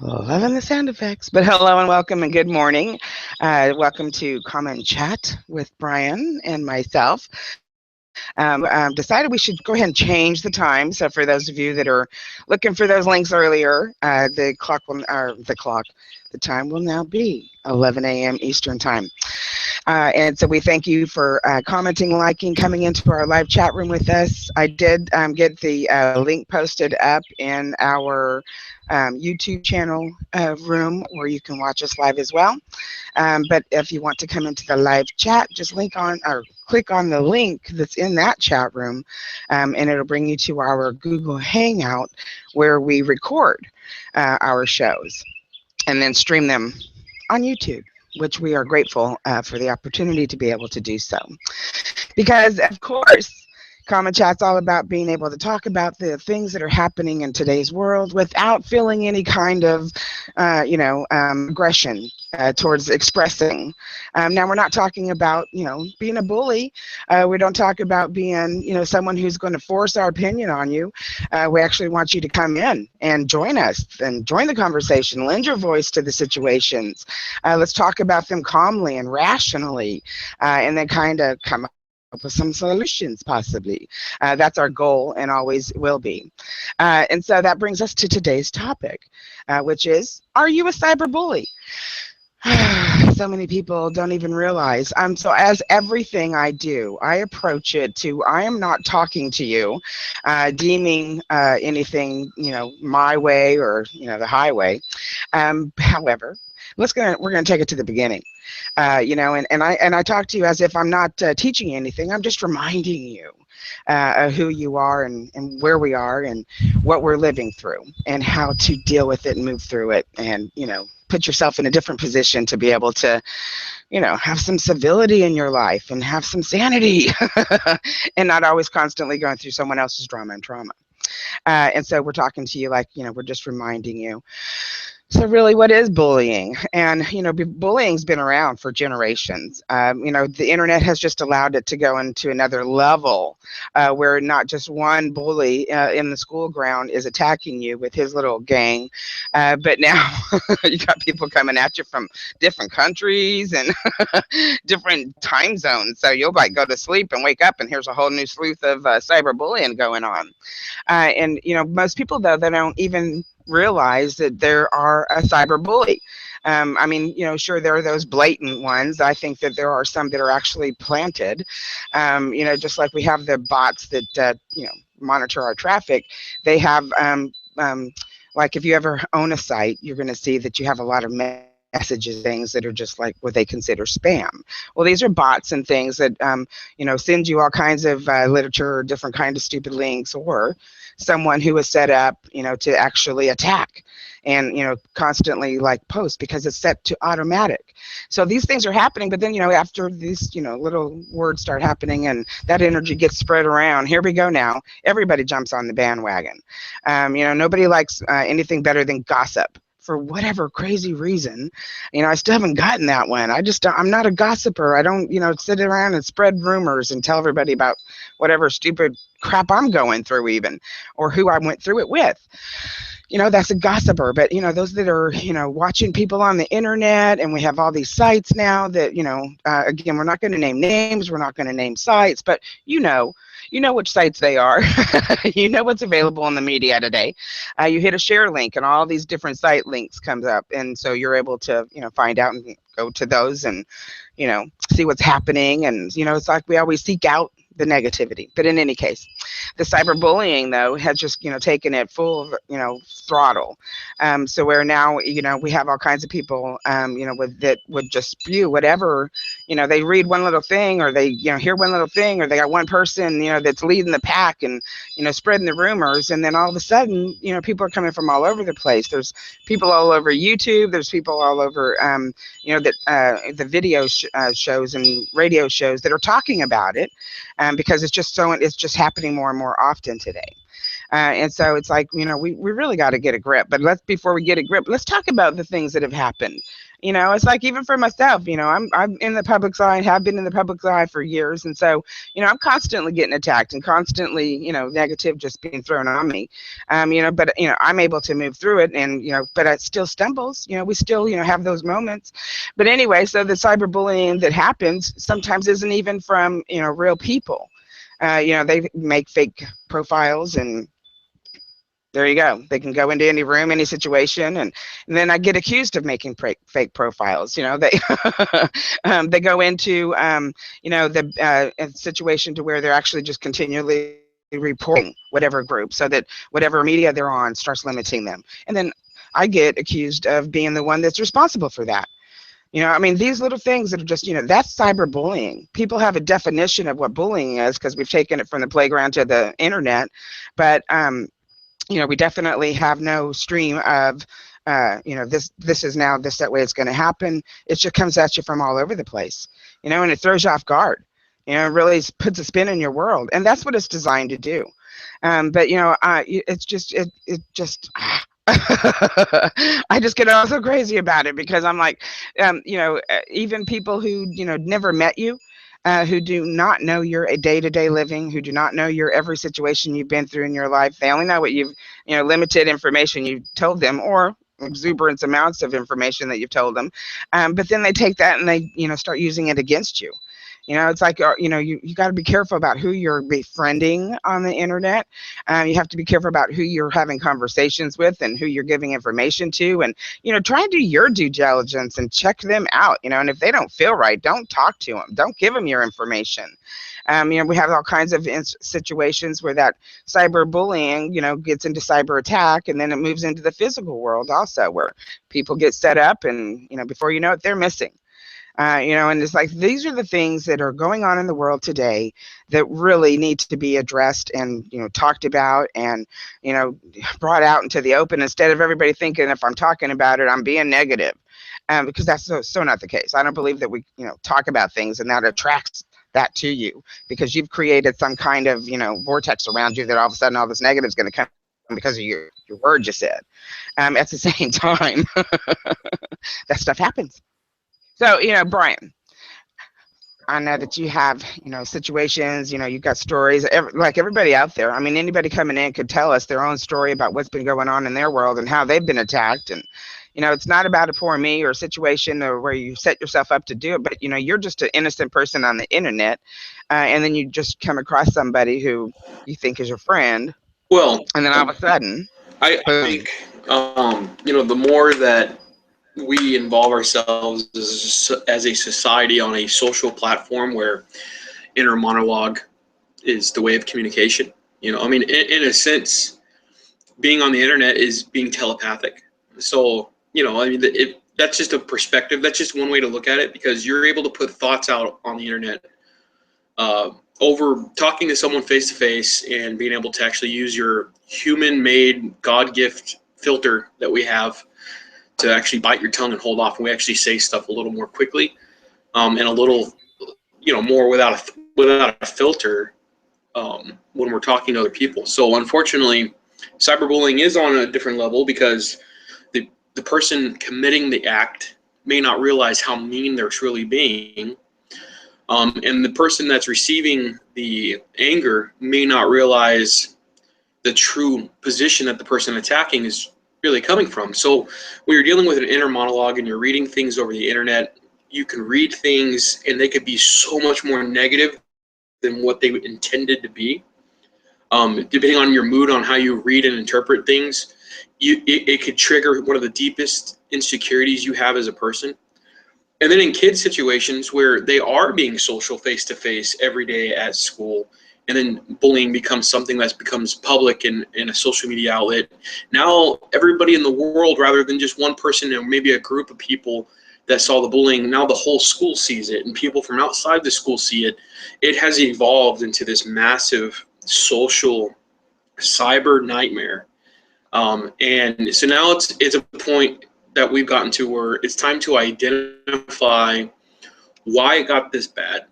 Loving the sound effects. But hello and welcome and good morning. Welcome to Comment Chat with Bryan and myself. Decided we should go ahead and change the time. So for those of you that are looking for those links earlier, the time will now be 11 a.m. Eastern time. And so we thank you for commenting, liking, coming into our live chat room with us. I did get the link posted up in our YouTube channel room where you can watch us live as well. But if you want to come into the live chat, just click on the link that's in that chat room, and it'll bring you to our Google Hangout where we record our shows and then stream them on YouTube, which we are grateful for the opportunity to be able to do so. Because, of course, Common Chat's all about being able to talk about the things that are happening in today's world without feeling any kind of, aggression towards expressing. Now, we're not talking about, being a bully. We don't talk about being, someone who's going to force our opinion on you. We actually want you to come in and join us and join the conversation, lend your voice to the situations. Let's talk about them calmly and rationally, and then kind of come up with some solutions, possibly. That's our goal and always will be. And so that brings us to today's topic, which is, are you a cyber bully? So many people don't even realize. So as everything I do, I approach it to, I am not talking to you, deeming anything, my way or, the highway. However, we're going to take it to the beginning. And I talk to you as if I'm not teaching you anything. I'm just reminding you of who you are and where we are and what we're living through and how to deal with it and move through it and, put yourself in a different position to be able to, have some civility in your life and have some sanity and not always constantly going through someone else's drama and trauma. And so we're talking to you like, we're just reminding you. So really, what is bullying? And, bullying's been around for generations. The internet has just allowed it to go into another level where not just one bully in the school ground is attacking you with his little gang, but now you got people coming at you from different countries and different time zones. So you'll go to sleep and wake up and here's a whole new sleuth of cyberbullying going on. And most people, though, they don't even realize that there are a cyber bully. Sure, there are those blatant ones. I think that there are some that are actually planted. Just like we have the bots that, monitor our traffic, they have, like if you ever own a site, you're going to see that you have a lot of messages, things that are just like what they consider spam. Well, these are bots and things that, send you all kinds of literature or different kind of stupid links, or someone who is set up, to actually attack and, constantly post because it's set to automatic. So these things are happening, but then, after these, little words start happening and that energy gets spread around, here we go now. Everybody jumps on the bandwagon. Nobody likes anything better than gossip. For whatever crazy reason, I still haven't gotten that one. I'm not a gossiper. I don't, sit around and spread rumors and tell everybody about whatever stupid crap I'm going through even, or who I went through it with. That's a gossiper. But, those that are, watching people on the internet, and we have all these sites now that, again, we're not going to name names, we're not going to name sites, but you know which sites they are. You know what's available in the media today. You hit a share link and all these different site links comes up. And so you're able to, find out and go to those and, see what's happening. And, it's like we always seek out the negativity. But in any case, the cyberbullying, though, has just, taken it full, throttle. So where now, we have all kinds of people, that would just spew whatever, they read one little thing or they, hear one little thing or they got one person, that's leading the pack and, spreading the rumors. And then all of a sudden, people are coming from all over the place. There's people all over YouTube. There's people all over, the video shows and radio shows that are talking about it. Because it's just happening more and more often today. And so it's like, we really got to get a grip. But before we get a grip, let's talk about the things that have happened. It's like, even for myself, I'm in the public's eye, have been in the public's eye for years. And so, I'm constantly getting attacked and constantly, negative just being thrown on me. But, I'm able to move through it, and, but it still stumbles, we still, have those moments. But anyway, so the cyberbullying that happens sometimes isn't even from, real people. They make fake profiles, and there you go. They can go into any room, any situation, and then I get accused of making fake profiles. They they go into the situation to where they're actually just continually reporting whatever group, so that whatever media they're on starts limiting them, and then I get accused of being the one that's responsible for that. These little things that are just, that's cyberbullying. People have a definition of what bullying is because we've taken it from the playground to the internet, but we definitely have no stream of, this is now this that way it's going to happen. It just comes at you from all over the place, and it throws you off guard. It really puts a spin in your world, and that's what it's designed to do. But it's just it just. I just get all so crazy about it because I'm like, even people who never met you, who do not know your day-to-day living, who do not know your every situation you've been through in your life. They only know what you've, limited information you've told them, or exuberant amounts of information that you've told them. But then they take that and they, start using it against you. It's like, you got to be careful about who you're befriending on the internet. You have to be careful about who you're having conversations with and who you're giving information to. And, try and do your due diligence and check them out, and if they don't feel right, don't talk to them. Don't give them your information. We have all kinds of situations where that cyberbullying, gets into cyber attack, and then it moves into the physical world also, where people get set up and, before you know it, they're missing. And it's like, these are the things that are going on in the world today that really need to be addressed and, talked about and, brought out into the open, instead of everybody thinking if I'm talking about it, I'm being negative, because that's so not the case. I don't believe that we, talk about things and that attracts that to you, because you've created some kind of, vortex around you that all of a sudden all this negative is going to come because of your word you said. At the same time, that stuff happens. So, Bryan, I know that you have, situations, you've got stories, like everybody out there. Anybody coming in could tell us their own story about what's been going on in their world and how they've been attacked. And, it's not about a poor me or a situation or where you set yourself up to do it, but, you're just an innocent person on the internet. And then you just come across somebody who you think is your friend. Well, and then all of a sudden, I boom. think, the more that we involve ourselves as a society on a social platform where inner monologue is the way of communication. In a sense, being on the internet is being telepathic. So, that's just a perspective. That's just one way to look at it, because you're able to put thoughts out on the internet over talking to someone face to face and being able to actually use your human-made God gift filter that we have to actually bite your tongue and hold off. And we actually say stuff a little more quickly, and a little, more without a filter when we're talking to other people. So unfortunately, cyberbullying is on a different level, because the person committing the act may not realize how mean they're truly being. And the person that's receiving the anger may not realize the true position that the person attacking is really coming from. So when you're dealing with an inner monologue and you're reading things over the internet, you can read things and they could be so much more negative than what they intended to be. Depending on your mood on how you read and interpret things, it could trigger one of the deepest insecurities you have as a person. And then in kids' situations where they are being social face-to-face every day at school, and then bullying becomes something that becomes public in a social media outlet. Now everybody in the world, rather than just one person or maybe a group of people that saw the bullying, now the whole school sees it, and people from outside the school see it. It has evolved into this massive social cyber nightmare. And so now it's a point that we've gotten to where it's time to identify why it got this bad,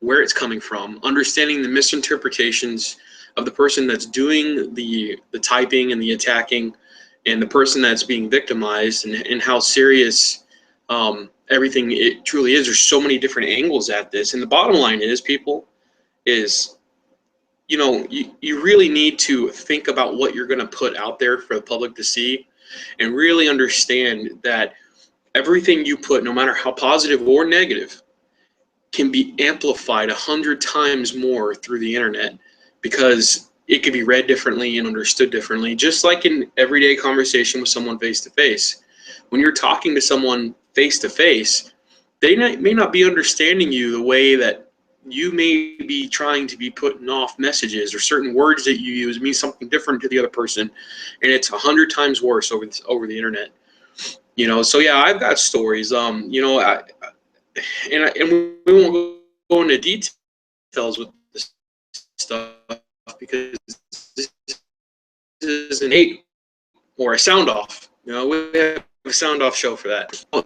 where it's coming from, understanding the misinterpretations of the person that's doing the typing and the attacking, and the person that's being victimized, and how serious everything it truly is. There's so many different angles at this, and the bottom line is, people, is, you know, you really need to think about what you're going to put out there for the public to see, and really understand that everything you put, no matter how positive or negative, can be amplified 100 times more through the internet, because it can be read differently and understood differently. Just like in everyday conversation with someone face to face, when you're talking to someone face to face, they may not be understanding you the way that you may be trying to be putting off messages, or certain words that you use mean something different to the other person, and it's 100 times worse over the internet. You know, so yeah, I've got stories. You know, and we won't go into details with this stuff, because this is an 8 or a sound off. You know, we have a sound off show for that. It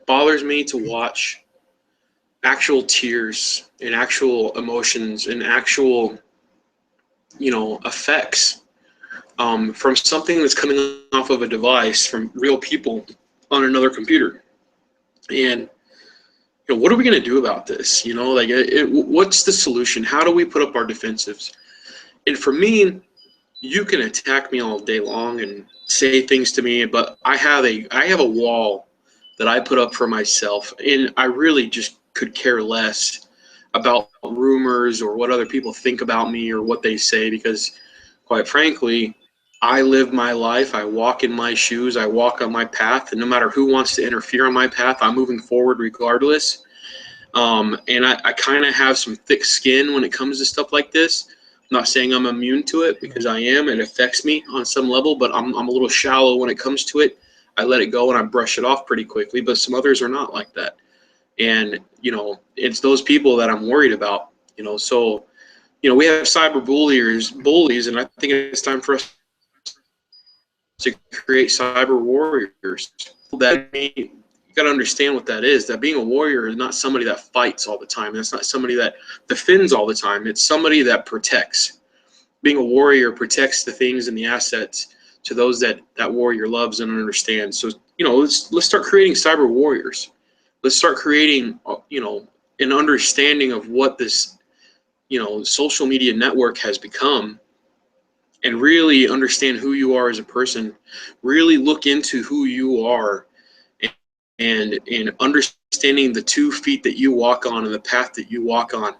bothers me to watch actual tears and actual emotions and actual, you know, effects from something that's coming off of a device from real people on another computer. And you know, what are we going to do about this? You know, like, what's the solution? How do we put up our defensives? And for me, you can attack me all day long and say things to me, but I have a wall that I put up for myself, and I really just could care less about rumors or what other people think about me or what they say, because quite frankly, I live my life, I walk in my shoes, I walk on my path, and no matter who wants to interfere on my path, I'm moving forward regardless. And I kind of have some thick skin when it comes to stuff like this. I'm not saying I'm immune to it, because I am. It affects me on some level, but I'm a little shallow when it comes to it. I let it go and I brush it off pretty quickly, but some others are not like that. And, you know, it's those people that I'm worried about, you know. So, you know, we have cyber bullies, and I think it's time for us to create cyber warriors. That you got to understand what that is. That being a warrior is not somebody that fights all the time. That's not somebody that defends all the time. It's somebody that protects. Being a warrior protects the things and the assets to those that warrior loves and understands. So, you know, let's start creating cyber warriors. Let's start creating, you know, an understanding of what this, you know, social media network has become, and really understand who you are as a person. Really look into who you are, and understanding the 2 feet that you walk on and the path that you walk on.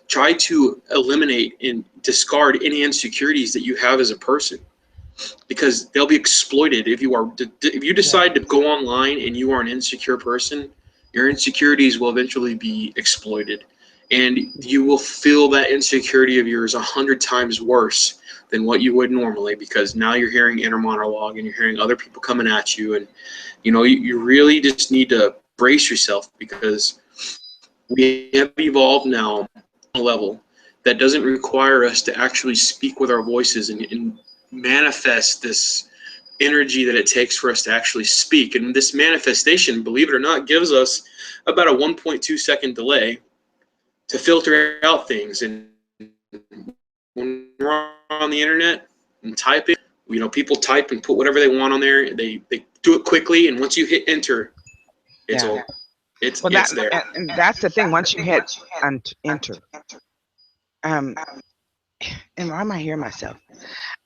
Try to eliminate and discard any insecurities that you have as a person, because they'll be exploited. If you decide to go online and you are an insecure person, your insecurities will eventually be exploited, and you will feel that insecurity of yours 100 times worse than what you would normally, because now you're hearing inner monologue and you're hearing other people coming at you. And you know, you really just need to brace yourself, because we have evolved now on a level that doesn't require us to actually speak with our voices and manifest this energy that it takes for us to actually speak. And this manifestation, believe it or not, gives us about a 1.2 second delay to filter out things. And when we're on the internet and typing, you know, people type and put whatever they want on there. They do it quickly, and once you hit enter, it's over. It's there. And that's the thing. Once you hit enter, and why am I hearing myself?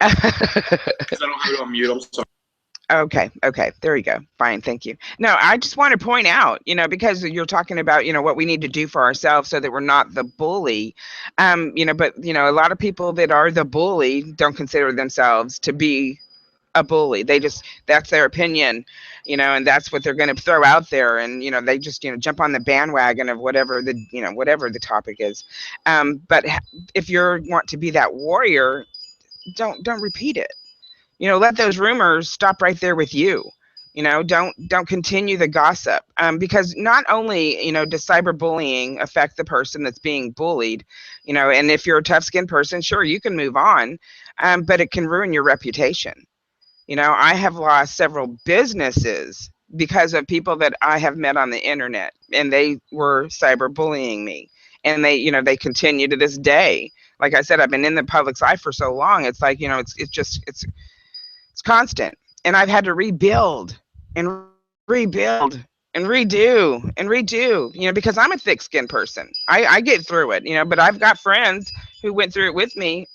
Because I don't have it on mute. I'm sorry. Okay, there you go. Fine, thank you. No, I just want to point out, you know, because you're talking about, you know, what we need to do for ourselves so that we're not the bully. You know, but you know, a lot of people that are the bully don't consider themselves to be a bully. They just, that's their opinion, you know, and that's what they're going to throw out there. And, you know, they just, you know, jump on the bandwagon of whatever the, you know, whatever the topic is. But if you want to be that warrior, don't repeat it. You know, let those rumors stop right there with you. You know, don't continue the gossip, because not only, you know, does cyberbullying affect the person that's being bullied, you know, and if you're a tough-skinned person, sure, you can move on, but it can ruin your reputation. You know, I have lost several businesses because of people that I have met on the internet, and they were cyberbullying me, and they, you know, they continue to this day. like I said, I've been in the public's eye for so long. It's like, it's constant. And I've had to rebuild and rebuild and redo and redo, because I'm a thick skinned person. I get through it, but I've got friends who went through it with me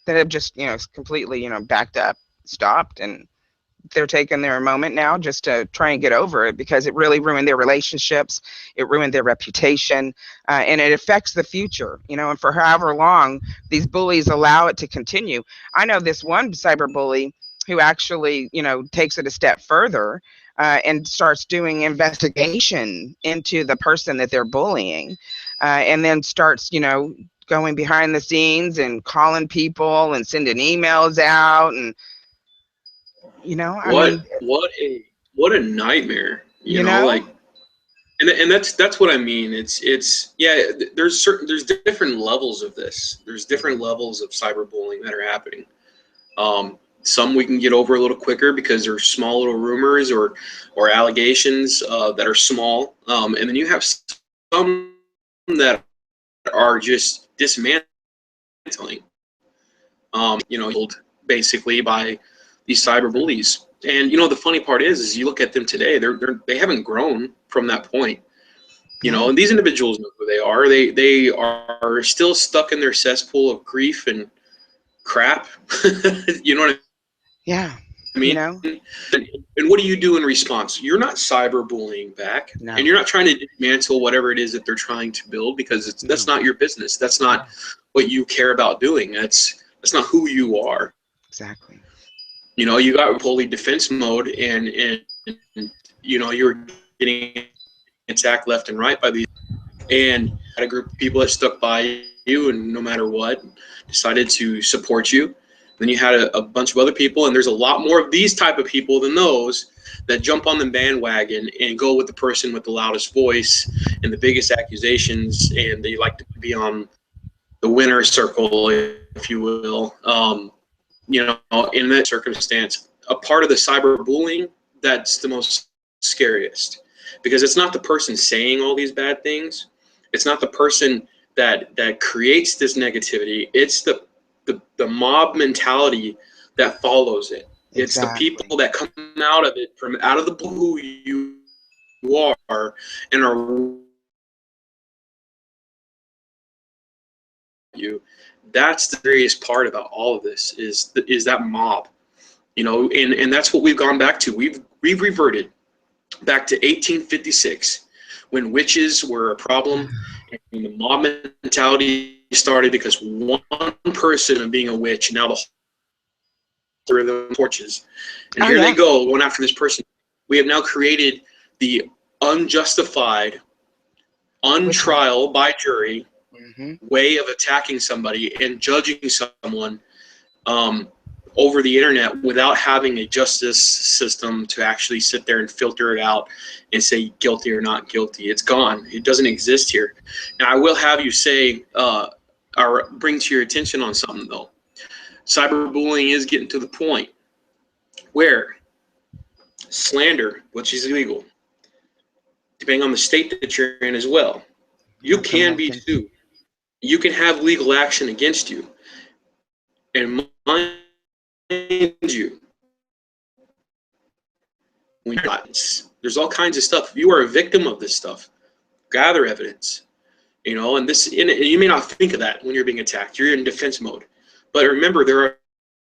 that have just, completely, backed up, stopped, and they're taking their moment now just to try and get over it, because it really ruined their relationships, it ruined their reputation, and it affects the future, and for however long these bullies allow it to continue. I know this one cyber bully who actually, takes it a step further, and starts doing investigation into the person that they're bullying, and then starts, going behind the scenes and calling people and sending emails out, and I mean, what a nightmare, you know, like, and that's what I mean. It's yeah. There's different levels of this. There's different levels of cyberbullying that are happening. Some we can get over a little quicker because they're small little rumors or allegations that are small, and then you have some that are just dismantling. Basically by these cyber bullies. And the funny part is you look at them today, they haven't grown from that point. And these individuals know who they are. They are still stuck in their cesspool of grief and crap. You know what yeah, I mean? And what do you do in response? You're not cyberbullying back, no. and you're not trying to dismantle whatever it is that they're trying to build, because that's not your business. That's not what you care about doing. That's not who you are. Exactly. You got fully defense mode, and you're getting attacked left and right by these, and had a group of people that stuck by you, and no matter what, decided to support you. Then you had a bunch of other people, and there's a lot more of these type of people than those that jump on the bandwagon and go with the person with the loudest voice and the biggest accusations, and they like to be on the winner circle, if you will. In that circumstance, a part of the cyberbullying that's the most scariest, because it's not the person saying all these bad things, it's not the person that creates this negativity, it's the mob mentality that follows it. It's the people that come out of it, from out of the blue, who you are, and are you. That's the scariest part about all of this is that mob, and that's what we've gone back to. We've reverted back to 1856, when witches were a problem, and the mob mentality started because one person of being a witch, now the whole of the torches, and here they go going after this person. We have now created the unjustified, untrial by jury way of attacking somebody and judging someone over the internet without having a justice system to actually sit there and filter it out and say guilty or not guilty. It's gone. It doesn't exist here. Now, I will have you say or bring to your attention on something, though. Cyberbullying is getting to the point where slander, which is illegal, depending on the state that you're in as well, you can be sued. You can have legal action against you. And mind you, there's all kinds of stuff. If you are a victim of this stuff, gather evidence. And you may not think of that when you're being attacked. You're in defense mode. But remember, there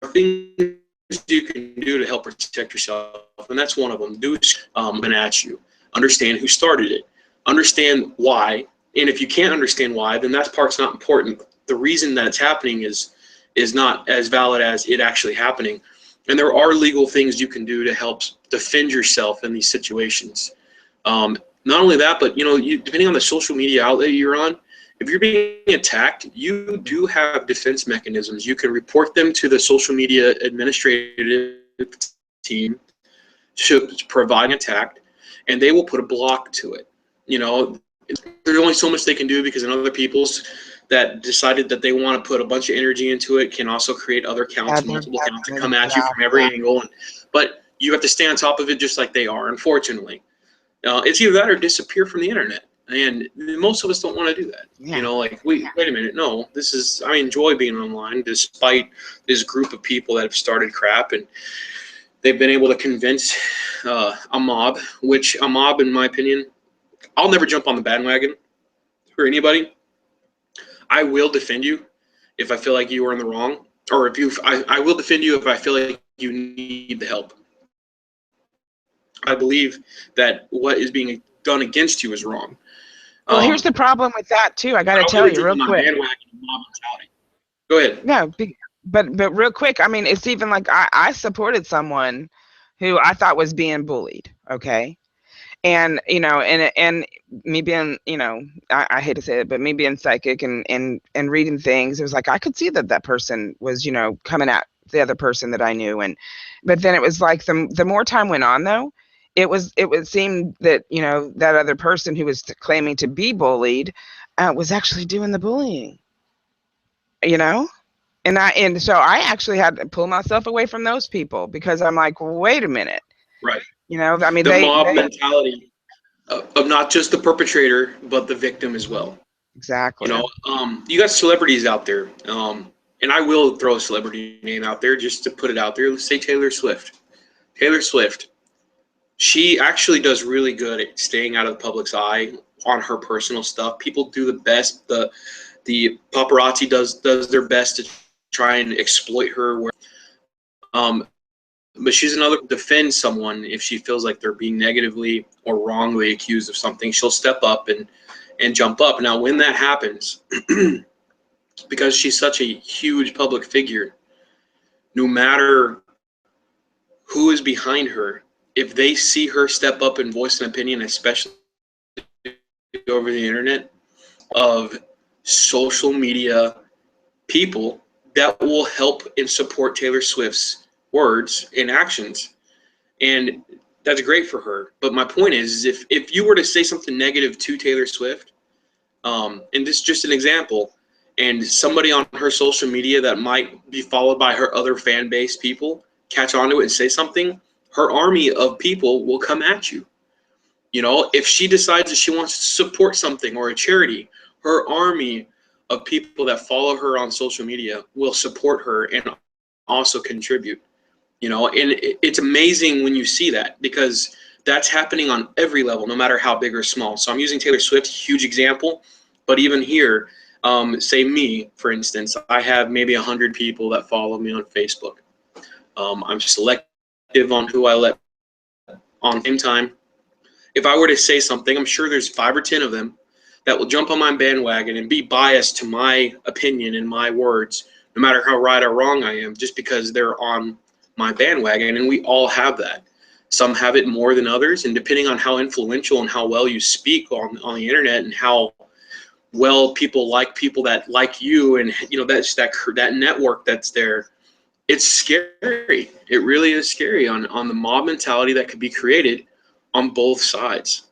are things you can do to help protect yourself, and that's one of them. Do at you. Understand who started it. Understand why. And if you can't understand why, then that part's not important. The reason that it's happening is not as valid as it actually happening. And there are legal things you can do to help defend yourself in these situations. Not only that, but depending on the social media outlet you're on, if you're being attacked, you do have defense mechanisms. You can report them to the social media administrative team to provide an attack, and they will put a block to it. There's only so much they can do, because in other people's that decided that they want to put a bunch of energy into it can also create other accounts, multiple accounts that come at you from every angle. But you have to stay on top of it just like they are, unfortunately. It's either that or disappear from the internet. And most of us don't want to do that. Yeah. You know, like, wait a minute, no, I enjoy being online despite this group of people that have started crap, and they've been able to convince a mob, which a mob, in my opinion, I'll never jump on the bandwagon for anybody. I will defend you if I feel like you are in the wrong, or I will defend you if I feel like you need the help. I believe that what is being done against you is wrong. Well, here's the problem with that too. I got to tell you real quick. Mob mentality. Go ahead. No, but real quick. I mean, it's even like I supported someone who I thought was being bullied. Okay. And and me being, I hate to say it, but me being psychic and reading things, it was like I could see that person was, coming at the other person that I knew. But then it was like the more time went on, though, it would seem that that other person who was claiming to be bullied was actually doing the bullying. And so I actually had to pull myself away from those people, because I'm like, wait a minute. Right. I mean, the mob mentality of not just the perpetrator, but the victim as well. Exactly. You got celebrities out there, and I will throw a celebrity name out there just to put it out there. Let's say Taylor Swift. Taylor Swift, she actually does really good at staying out of the public's eye on her personal stuff. People do the best. The paparazzi does their best to try and exploit her. But she's another defend someone if she feels like they're being negatively or wrongly accused of something. She'll step up and jump up. Now, when that happens, because she's such a huge public figure, no matter who is behind her, if they see her step up and voice an opinion, especially over the internet, of social media people that will help and support Taylor Swift's words and actions. And that's great for her. But my point is if you were to say something negative to Taylor Swift, and this is just an example, and somebody on her social media that might be followed by her other fan base people catch onto it and say something, her army of people will come at you. If she decides that she wants to support something or a charity, her army of people that follow her on social media will support her and also contribute. And it's amazing when you see that, because that's happening on every level, no matter how big or small. So I'm using Taylor Swift, huge example, but even here, say me, for instance, I have maybe 100 people that follow me on Facebook. I'm selective on who I let on the same time. If I were to say something, I'm sure there's 5 or 10 of them that will jump on my bandwagon and be biased to my opinion and my words, no matter how right or wrong I am, just because they're on my bandwagon. And we all have that. Some have it more than others, and depending on how influential and how well you speak on the internet and how well people that like you, and that's that network that's there, it's scary. It really is scary on the mob mentality that could be created on both sides,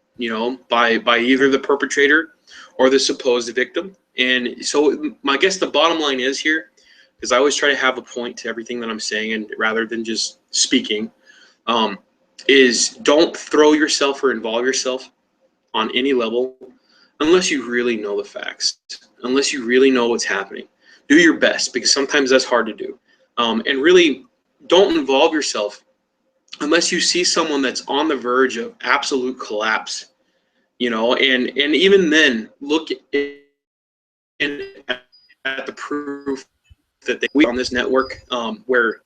by either the perpetrator or the supposed victim. And so I guess the bottom line is here, because I always try to have a point to everything that I'm saying, and rather than just speaking, is don't throw yourself or involve yourself on any level unless you really know the facts, unless you really know what's happening. Do your best, because sometimes that's hard to do. And really don't involve yourself unless you see someone that's on the verge of absolute collapse, and even then look at the proof that we on this network, where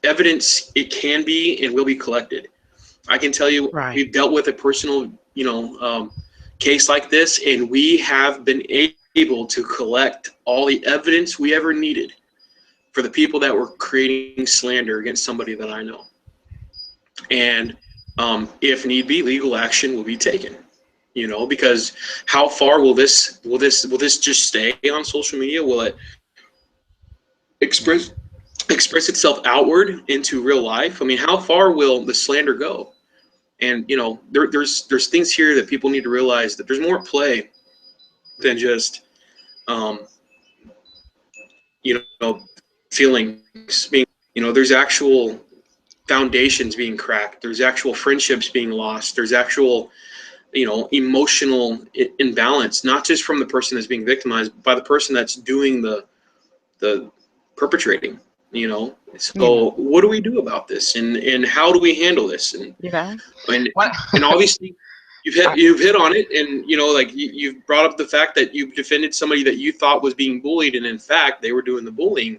evidence, it can be and will be collected. I can tell you, Right. We've dealt with a personal, case like this, and we have been able to collect all the evidence we ever needed for the people that were creating slander against somebody that I know. And if need be, legal action will be taken. Because how far will this just stay on social media? Will it express itself outward into real life? I mean, how far will the slander go? And there's things here that people need to realize, that there's more play than just feelings being. There's actual foundations being cracked. There's actual friendships being lost. There's actual emotional imbalance, not just from the person that's being victimized, but by the person that's doing the perpetrating. So what do we do about this, and how do we handle this? And what, and obviously you've hit on it, and like you've brought up the fact that you've defended somebody that you thought was being bullied, and in fact they were doing the bullying.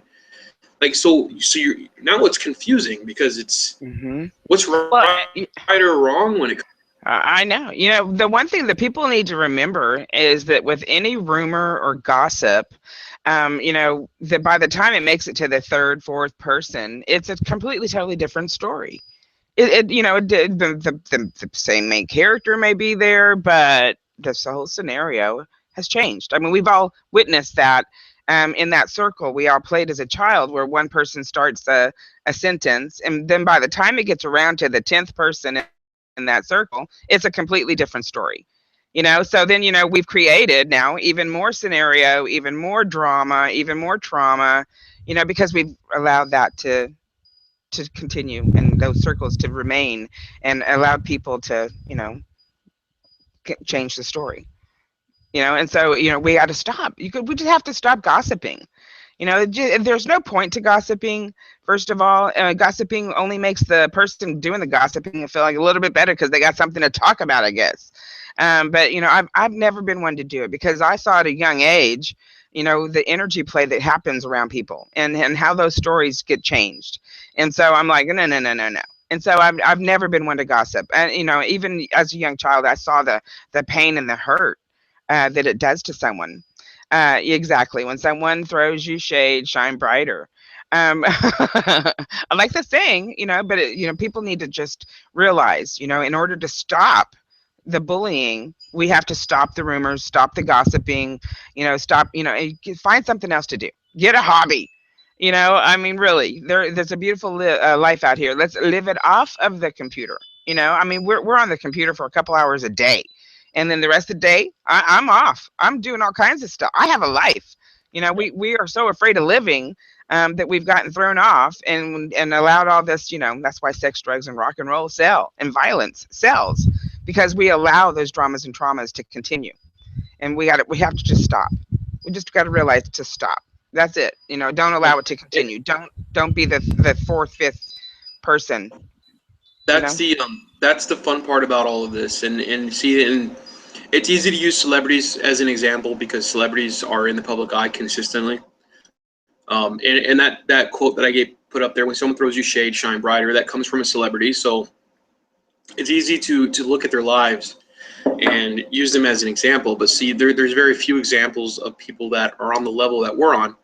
Like, so you're, now it's confusing because it's what's right or wrong when it. I know. The one thing that people need to remember is that with any rumor or gossip, that by the time it makes it to the third, fourth person, it's a completely, totally different story. The same main character may be there, but this whole scenario has changed. I mean, we've all witnessed that. In that circle we all played as a child, where one person starts a sentence, and then by the time it gets around to the 10th person in that circle, it's a completely different story. So then we've created now even more scenario, even more drama, even more trauma, because we've allowed that to continue, and those circles to remain, and allowed people to change the story. And so we got to stop. We just have to stop gossiping. There's no point to gossiping. First of all, gossiping only makes the person doing the gossiping feel like a little bit better because they got something to talk about, I guess. But I've never been one to do it, because I saw at a young age, the energy play that happens around people, and how those stories get changed. And so I'm like, no, no, no, no, no. And so I've never been one to gossip. And even as a young child, I saw the pain and the hurt that it does to someone. Exactly. When someone throws you shade, shine brighter. I like the saying, but people need to just realize, in order to stop the bullying, we have to stop the rumors, stop the gossiping, stop, find something else to do. Get a hobby. I mean, really, there's a beautiful life out here. Let's live it off of the computer. I mean, we're on the computer for a couple hours a day, and then the rest of the day, I'm off. I'm doing all kinds of stuff. I have a life. We are so afraid of living, that we've gotten thrown off, and allowed all this. That's why sex, drugs, and rock and roll sell, and violence sells, because we allow those dramas and traumas to continue, and we have to just stop. We just got to realize to stop. That's it. Don't allow it to continue. Don't be the fourth, fifth person. That's the fun part about all of this, and see, and it's easy to use celebrities as an example because celebrities are in the public eye consistently. And that quote that I put up there, when someone throws you shade, shine brighter, that comes from a celebrity. So it's easy to look at their lives and use them as an example. But see, there's very few examples of people that are on the level that we're on,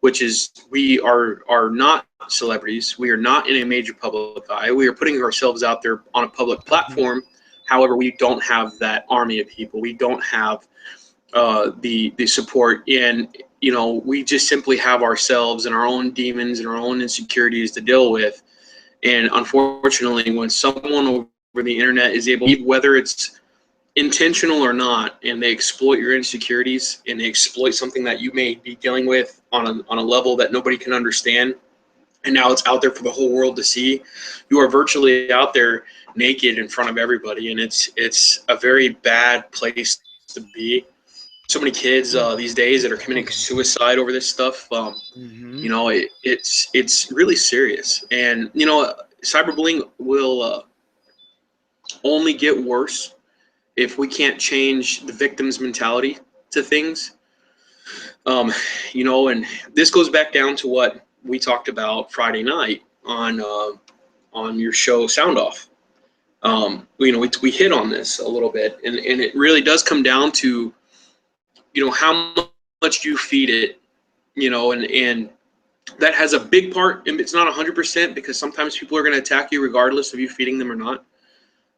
which is we are not celebrities. We are not in a major public eye. We are putting ourselves out there on a public platform. However, we don't have that army of people. We don't have the support, and we just simply have ourselves and our own demons and our own insecurities to deal with. And unfortunately, when someone over the internet is able, whether it's intentional or not, and they exploit your insecurities, and they exploit something that you may be dealing with on a level that nobody can understand, and now it's out there for the whole world to see, you are virtually out there naked in front of everybody, and it's a very bad place to be. So many kids these days that are committing suicide over this stuff. It's really serious, and cyberbullying will only get worse if we can't change the victim's mentality to things. And this goes back down to what we talked about Friday night on your show Sound Off. We hit on this a little bit, and it really does come down to how much you feed it, and that has a big part. And it's not 100%, because sometimes people are going to attack you regardless of you feeding them or not.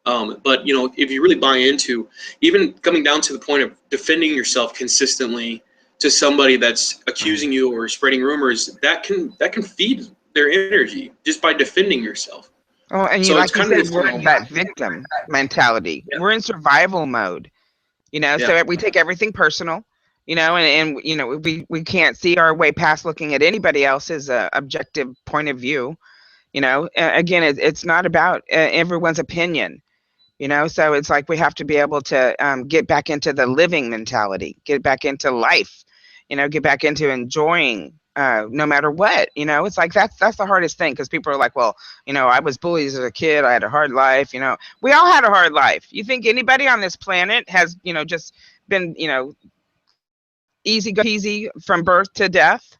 But if you really buy into, even coming down to the point of defending yourself consistently to somebody that's accusing you or spreading rumors, that can feed their energy just by defending yourself. Oh, and So like you said, we're in that victim mentality. Yeah. We're in survival mode, so we take everything personal, and we can't see our way past looking at anybody else's objective point of view. Again, it's not about everyone's opinion. You know, so it's like we have to be able to get back into the living mentality, get back into life, you know, get back into enjoying no matter what. You know, it's like that's the hardest thing, because people are like, well, you know, I was bullied as a kid, I had a hard life. You know, we all had a hard life. You think anybody on this planet has, you know, just been, you know, easy peasy from birth to death?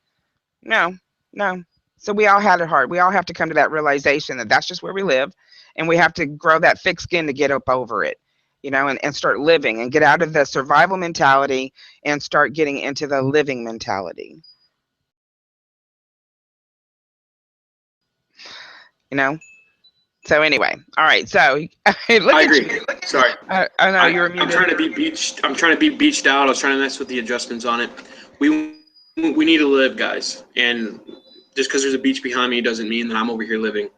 No, no. So we all had it hard. We all have to come to that realization that that's just where we live, and we have to grow that thick skin to get up over it, you know, and start living and get out of the survival mentality and start getting into the living mentality, you know. So anyway, all right. So look I at agree. you. Sorry. I know you were I'm muted. trying to be beached. I'm trying to be beached out. I was trying to mess with the adjustments on it. We need to live, guys. And just because there's a beach behind me doesn't mean that I'm over here living.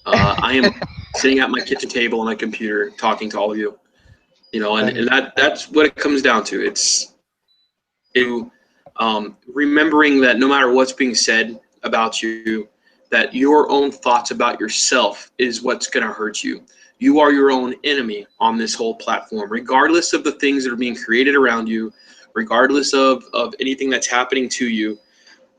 I am sitting at my kitchen table on my computer talking to all of you. You know, and that's what it comes down to. It's remembering that no matter what's being said about you, that your own thoughts about yourself is what's going to hurt you. You are your own enemy on this whole platform, regardless of the things that are being created around you, regardless of anything that's happening to you.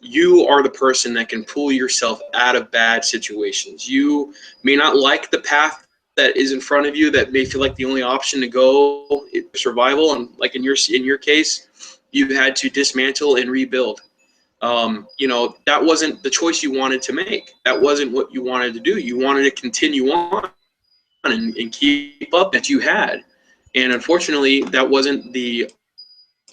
You are the person that can pull yourself out of bad situations. You may not like the path that is in front of you, that may feel like the only option to go is survival, and like in your case, you've had to dismantle and rebuild. You know, that wasn't the choice you wanted to make. That wasn't what you wanted to do. You wanted to continue on and keep up that you had, and unfortunately, that wasn't the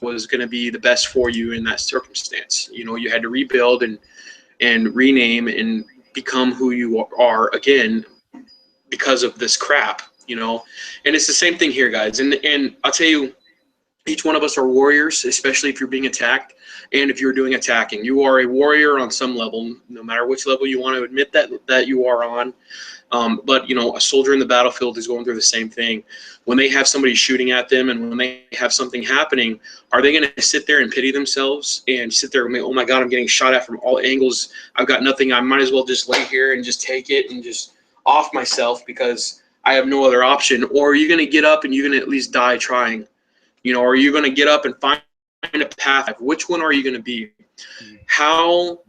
was going to be the best for you in that circumstance. You know, you had to rebuild and rename and become who you are again because of this crap, you know. And it's the same thing here, guys. And I'll tell you, each one of us are warriors, especially if you're being attacked and if you're doing attacking. You are a warrior on some level, no matter which level you want to admit that you are on. But you know, a soldier in the battlefield is going through the same thing. When they have somebody shooting at them and when they have something happening, are they going to sit there and pity themselves and sit there and oh my God, I'm getting shot at from all angles. I've got nothing. I might as well just lay here and just take it and just off myself because I have no other option. Or are you going to get up and you're going to at least die trying? You know, or are you going to get up and find a path? Which one are you going to be? How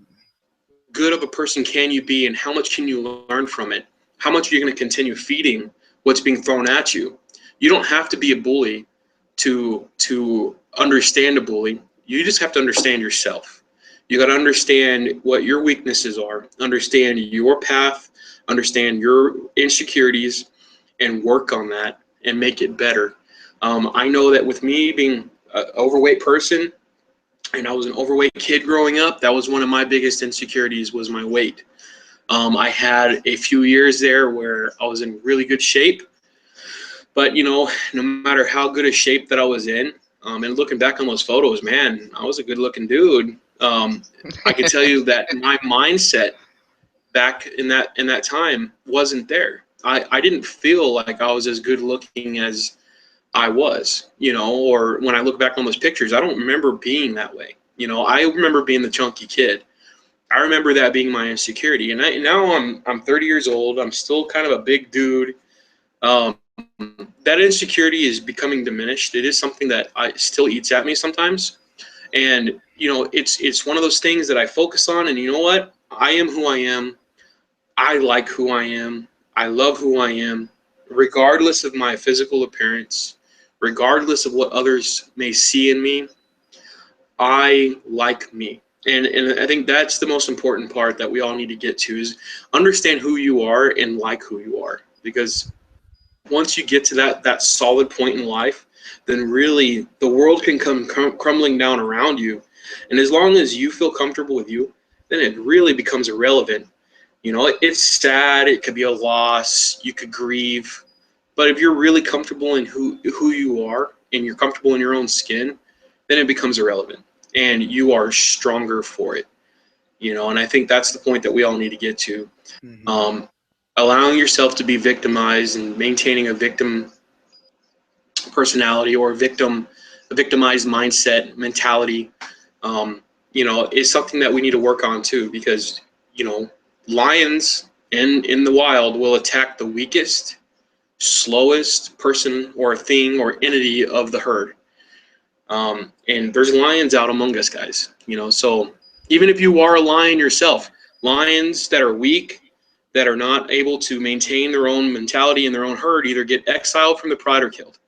good of a person can you be, and how much can you learn from it? How much are you going to continue feeding what's being thrown at you? You don't have to be a bully to understand a bully. You just have to understand yourself. You got to understand what your weaknesses are, understand your path, understand your insecurities, and work on that and make it better. I know that with me being an overweight person, and I was an overweight kid growing up, that was one of my biggest insecurities was my weight. I had a few years there where I was in really good shape, but you know, no matter how good a shape that I was in, and looking back on those photos, man, I was a good-looking dude. I can tell you that my mindset back in that time wasn't there. I didn't feel like I was as good looking as I was, you know, or when I look back on those pictures, I don't remember being that way. You know, I remember being the chunky kid. I remember that being my insecurity. And now I'm 30 years old. I'm still kind of a big dude. Um, that insecurity is becoming diminished. It is something that I still eats at me sometimes. And, you know, it's one of those things that I focus on. And you know what? I am who I am. I like who I am. I love who I am, regardless of my physical appearance, regardless of what others may see in me. I like me. And I think that's the most important part that we all need to get to is understand who you are and like who you are. Because once you get to that solid point in life, then really the world can come crumbling down around you. And as long as you feel comfortable with you, then it really becomes irrelevant. You know, it's sad. It could be a loss. You could grieve. But if you're really comfortable in who you are and you're comfortable in your own skin, then it becomes irrelevant and you are stronger for it. You know, and I think that's the point that we all need to get to. Mhm. Um, allowing yourself to be victimized and maintaining a victim personality or a victimized mindset mentality, you know, is something that we need to work on too, because, you know, lions in the wild will attack the weakest, slowest person or thing or entity of the herd. And there's lions out among us, guys. So even if you are a lion yourself, lions that are weak, that are not able to maintain their own mentality and their own herd, either get exiled from the pride or killed.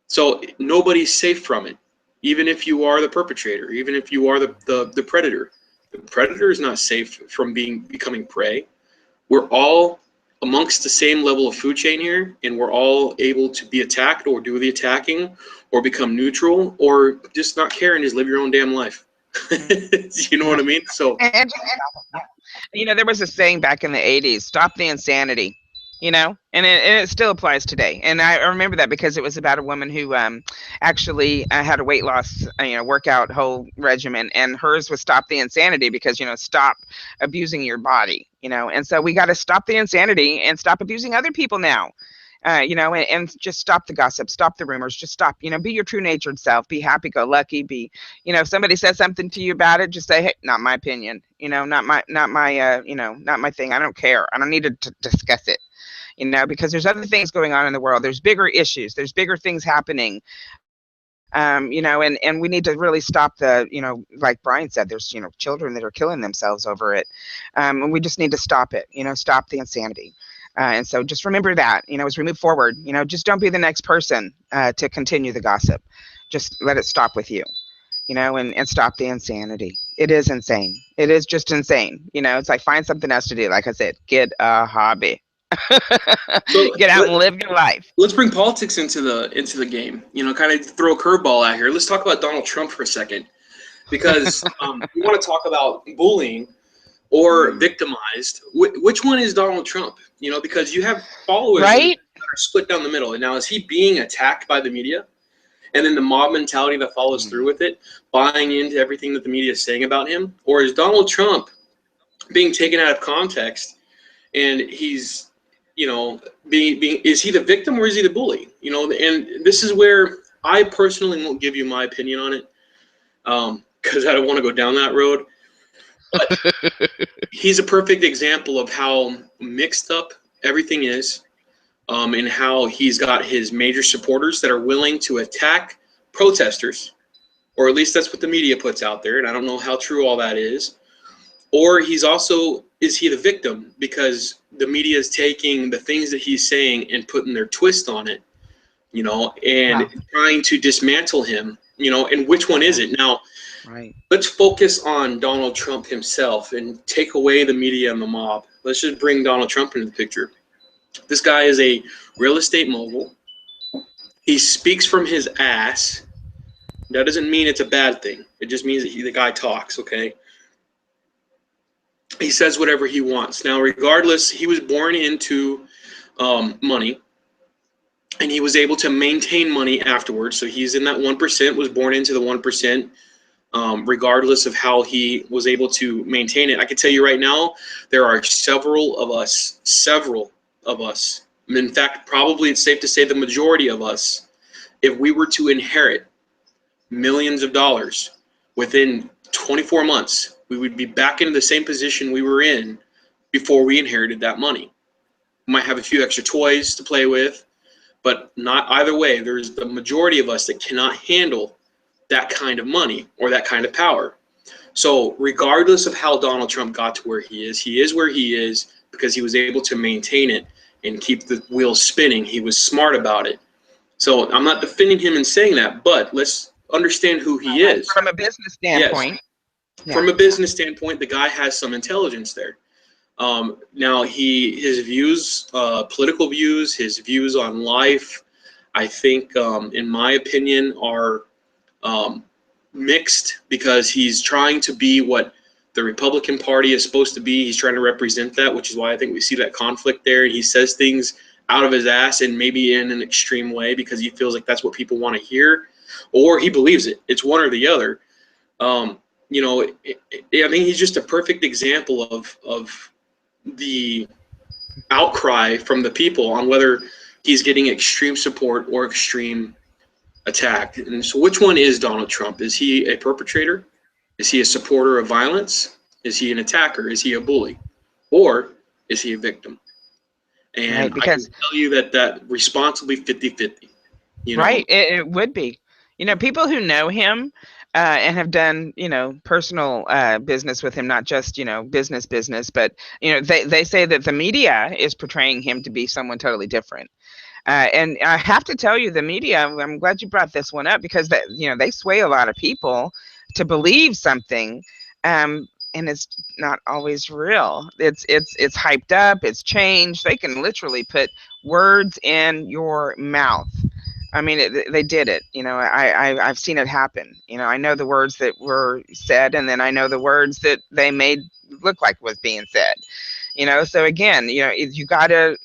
So nobody's safe from it. Even if you are the perpetrator, even if you are the predator, the predator is not safe from becoming prey. We're all amongst the same level of food chain here, and we're all able to be attacked or do the attacking or become neutral or just not care and just live your own damn life. You know what I mean? So, there was a saying back in the 80s, stop the insanity. And it still applies today. And I remember that because it was about a woman who actually had a weight loss, workout whole regimen, and hers was stop the insanity because, stop abusing your body, and so we got to stop the insanity and stop abusing other people now. And just stop the gossip, stop the rumors, just stop, be your true natured self, be happy go lucky, be, if somebody says something to you about it, just say, hey, not my opinion, not my, not my thing. I don't care. I don't need to discuss it. Because there's other things going on in the world. There's bigger issues. There's bigger things happening. And we need to really stop the, like Bryan said, there's, children that are killing themselves over it. And we just need to stop it, stop the insanity. And so just remember that, as we move forward, just don't be the next person to continue the gossip. Just let it stop with you, and stop the insanity. It is insane. It is just insane. It's like find something else to do. Like I said, get a hobby. So get out and live your life. Let's bring politics into the game. Kind of throw a curveball out here. Let's talk about Donald Trump for a second, because we want to talk about bullying or victimized. Which one is Donald Trump? Because you have followers right? that are split down the middle. And now, is he being attacked by the media? And then the mob mentality that follows through with it, buying into everything that the media is saying about him? Or is Donald Trump being taken out of context and he's is he the victim or is he the bully? And this is where I personally won't give you my opinion on it, because I don't want to go down that road. But he's a perfect example of how mixed up everything is, and how he's got his major supporters that are willing to attack protesters, or at least that's what the media puts out there, and I don't know how true all that is. Or is he the victim because the media is taking the things that he's saying and putting their twist on it, and trying to dismantle him, and which one is it? Now, let's focus on Donald Trump himself and take away the media and the mob. Let's just bring Donald Trump into the picture. This guy is a real estate mogul. He speaks from his ass. That doesn't mean it's a bad thing. It just means that the guy talks, okay? He says whatever he wants. Now, regardless, he was born into money, and he was able to maintain money afterwards. So he's in that 1%, was born into the 1%, regardless of how he was able to maintain it. I can tell you right now, there are several of us, in fact, probably it's safe to say the majority of us, if we were to inherit millions of dollars within 24 months, we would be back into the same position we were in before we inherited that money. We might have a few extra toys to play with, but not either way. There's the majority of us that cannot handle that kind of money or that kind of power. So regardless of how Donald Trump got to where he is where he is because he was able to maintain it and keep the wheels spinning. He was smart about it. So I'm not defending him in saying that, but let's understand who he is. From a business standpoint. Yes. From a business standpoint, the guy has some intelligence there. Now, his views, political views, his views on life, I think, in my opinion, are mixed, because he's trying to be what the Republican Party is supposed to be. He's trying to represent that, which is why I think we see that conflict there. And he says things out of his ass and maybe in an extreme way because he feels like that's what people want to hear, or he believes it. It's one or the other. I think he's just a perfect example of the outcry from the people on whether he's getting extreme support or extreme attack. And so which one is Donald Trump? Is he a perpetrator? Is he a supporter of violence? Is he an attacker? Is he a bully? Or is he a victim? And Right, I can because tell you that response will be 50-50. You know, right, it would be. People who know him and have done, personal business with him, not just, business, but, they say that the media is portraying him to be someone totally different. And I have to tell you, the media, I'm glad you brought this one up because that, they sway a lot of people to believe something. And it's not always real. It's hyped up, it's changed. They can literally put words in your mouth. I mean, they did it. I've seen it happen. I know the words that were said, and then I know the words that they made look like was being said. So again, you got to,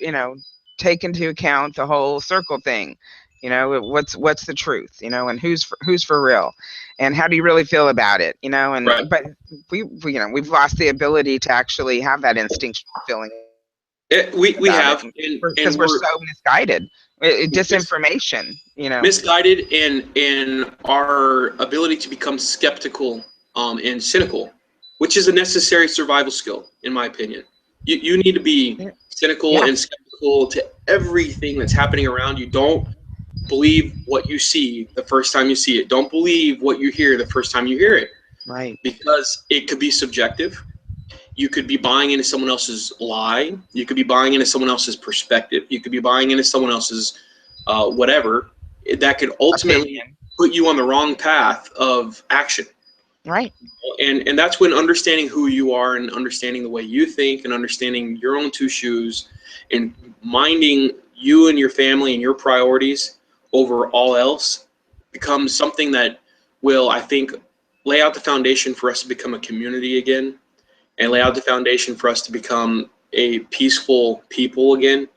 take into account the whole circle thing. What's the truth, and who's for real, and how do you really feel about it, and right? but we've lost the ability to actually have that instinctual feeling We about it have, because and we're we're so misguided. Disinformation, misguided in our ability to become skeptical and cynical, which is a necessary survival skill, in my opinion. You need to be cynical yeah, and skeptical to everything that's happening around you. Don't believe what you see the first time you see it. Don't believe what you hear the first time you hear it, right, because it could be subjective. You could be buying into someone else's lie. You could be buying into someone else's perspective. You could be buying into someone else's whatever. That could ultimately opinion, put you on the wrong path of action. right, And that's when understanding who you are and understanding the way you think and understanding your own two shoes and minding you and your family and your priorities over all else becomes something that will, I think, lay out the foundation for us to become a community again and lay out the foundation for us to become a peaceful people again.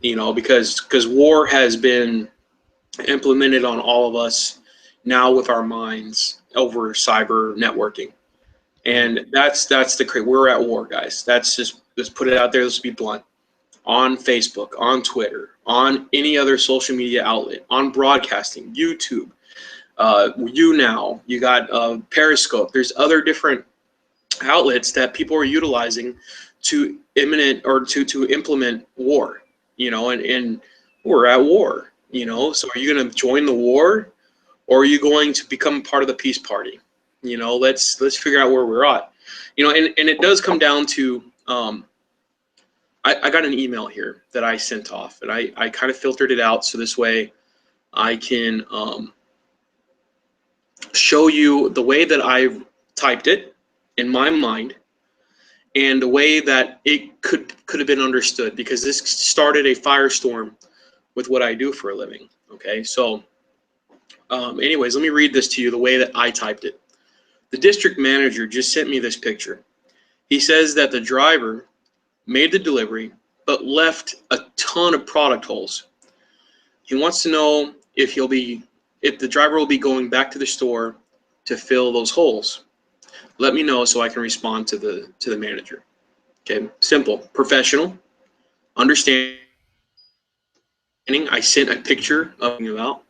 Because war has been implemented on all of us now with our minds over cyber networking, and that's the we're at war, guys. That's just, let's put it out there. Let's be blunt. On Facebook, on Twitter, on any other social media outlet, on broadcasting, YouTube, you got Periscope. There's other different outlets that people are utilizing to implement war, and we're at war, so are you going to join the war, or are you going to become part of the peace party? Let's figure out where we're at, and it does come down to I got an email here that I sent off, and I kind of filtered it out so this way I can show you the way that I typed it in my mind and the way that it could have been understood, because this started a firestorm with what I do for a living. Okay, so anyways, let me read this to you the way that I typed it. The district manager just sent me this picture. He says that the driver made the delivery but left a ton of product holes. He wants to know if the driver will be going back to the store to fill those holes. Let me know so I can respond to the manager. Okay, simple, professional, understanding. I sent a picture of about,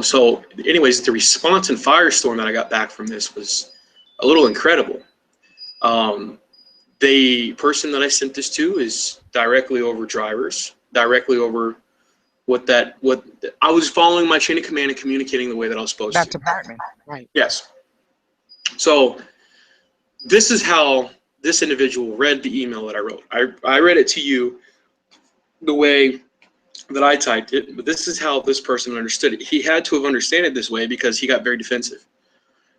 so anyways, the response and firestorm that I got back from this was a little incredible. The person that I sent this to is directly over drivers, directly over what I was following my chain of command and communicating the way that I was supposed that to. department, right, Yes. So this is how this individual read the email that I wrote. I read it to you the way that I typed it, but this is how this person understood it. He had to have understood it this way because he got very defensive.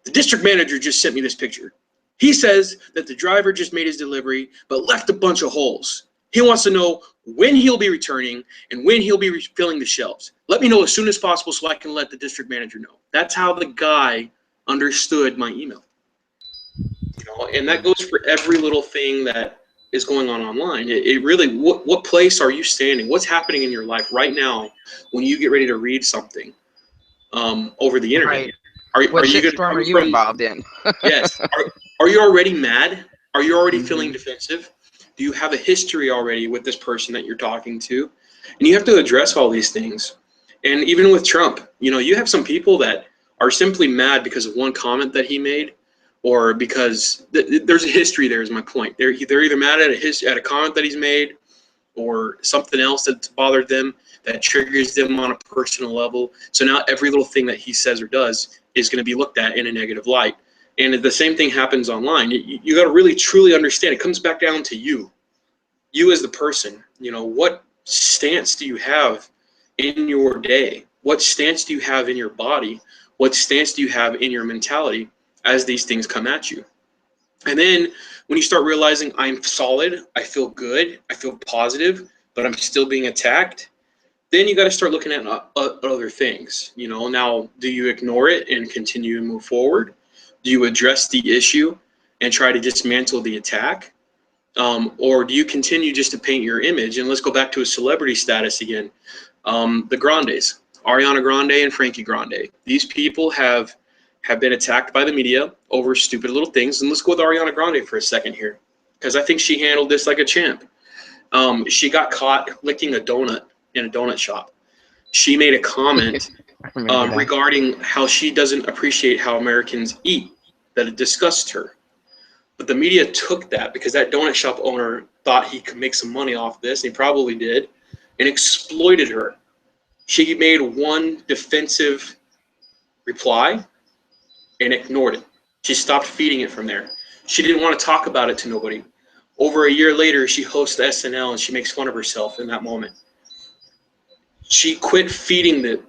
The district manager just sent me this picture. He says that the driver just made his delivery but left a bunch of holes. He wants to know when he'll be returning and when he'll be refilling the shelves. Let me know as soon as possible so I can let the district manager know. That's how the guy understood my email. And that goes for every little thing that is going on online. It really, what place are you standing? What's happening in your life right now when you get ready to read something over the internet? right. Are What you going to shitstorm are come you from? involved in? Yes. Are you already mad? Are you already feeling Mm-hmm. defensive? Do you have a history already with this person that you're talking to? And you have to address all these things. And even with Trump, you have some people that are simply mad because of one comment that he made, or because there's a history there is my point. They're either mad at a comment that he's made or something else that's bothered them that triggers them on a personal level. So now every little thing that he says or does is going to be looked at in a negative light. And the same thing happens online. You got to really truly understand. It comes back down to you as the person. What stance do you have in your day? What stance do you have in your body? What stance do you have in your mentality as these things come at you? And then when you start realizing I'm solid, I feel good, I feel positive, but I'm still being attacked, then you got to start looking at other things. Now, do you ignore it and continue to move forward? Do you address the issue and try to dismantle the attack? Or do you continue just to paint your image? And let's go back to a celebrity status again. The Grandes, Ariana Grande and Frankie Grande. These people have been attacked by the media over stupid little things. And let's go with Ariana Grande for a second here, because I think she handled this like a champ. She got caught licking a donut in a donut shop. She made a comment regarding how she doesn't appreciate how Americans eat, that it disgusts her. But the media took that because that donut shop owner thought he could make some money off this, and he probably did, and exploited her. She made one defensive reply and ignored it. She stopped feeding it from there. She didn't want to talk about it to nobody. Over a year later, she hosts SNL and she makes fun of herself in that moment. She quit feeding the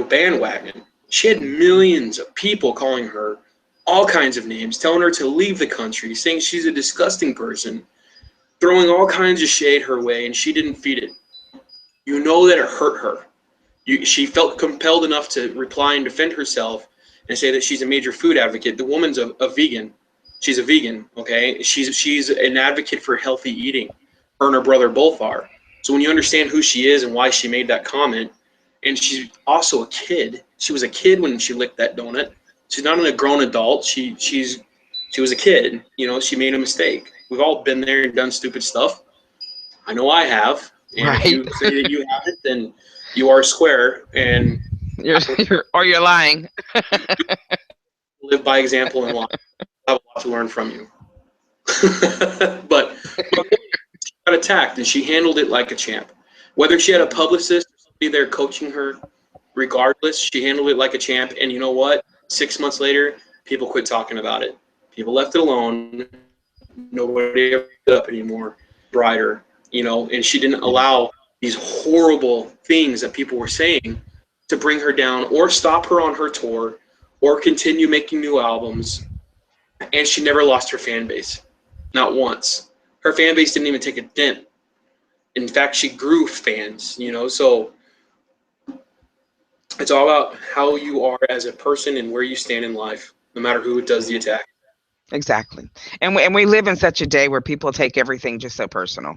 bandwagon. She had millions of people calling her all kinds of names, telling her to leave the country, saying she's a disgusting person, throwing all kinds of shade her way, and she didn't feed it. You know that it hurt her. She felt compelled enough to reply and defend herself and say that she's a major food advocate. The woman's a vegan. She's a vegan, okay? She's an advocate for healthy eating. Her and her brother both are. So when you understand who she is and why she made that comment, and she's also a kid. She was a kid when she licked that donut. She's not a grown adult. She was a kid. She made a mistake. We've all been there and done stupid stuff. I know I have. And if you say that you haven't, then you are square, and you're lying. Live by example and life. I have a lot to learn from you. but she got attacked, and she handled it like a champ. Whether she had a publicist or somebody there coaching her, regardless, she handled it like a champ. And you know what? 6 months later, people quit talking about it. People left it alone. Nobody ever put up anymore. Brighter, and she didn't allow these horrible things that people were saying to bring her down or stop her on her tour or continue making new albums. And she never lost her fan base. Not once. Her fan base didn't even take a dent. In fact, she grew fans, so it's all about how you are as a person and where you stand in life, no matter who does the attack. Exactly. And we live in such a day where people take everything just so personal.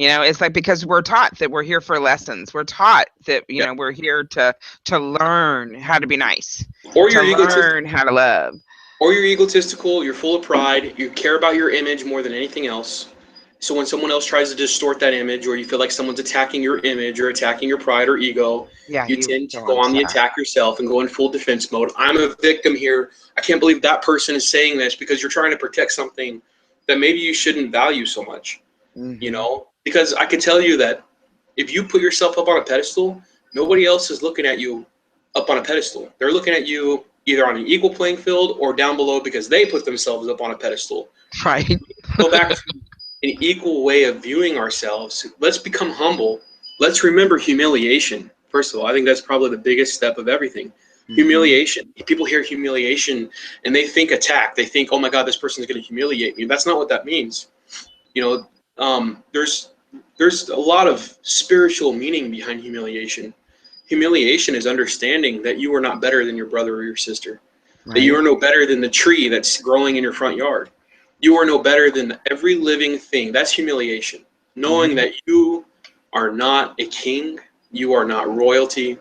It's like, because we're taught that we're here for lessons. We're taught that, we're here to learn how to be nice. Or you're learn how to love. Or you're egotistical, you're full of pride, you care about your image more than anything else. So when someone else tries to distort that image, or you feel like someone's attacking your image or attacking your pride or ego, you tend to go on the attack yourself and go in full defense mode. I'm a victim here. I can't believe that person is saying this, because you're trying to protect something that maybe you shouldn't value so much, Because I can tell you that if you put yourself up on a pedestal, nobody else is looking at you up on a pedestal. They're looking at you either on an equal playing field or down below because they put themselves up on a pedestal. Right. Go back to an equal way of viewing ourselves. Let's become humble. Let's remember humiliation. First of all, I think that's probably the biggest step of everything. Humiliation. People hear humiliation and they think attack. They think, oh my God, this person is going to humiliate me. That's not what that means. There's a lot of spiritual meaning behind humiliation. Humiliation is understanding that you are not better than your brother or your sister. Right. That you are no better than the tree that's growing in your front yard. You are no better than every living thing. That's humiliation. Knowing that you are not a king, you are not royalty,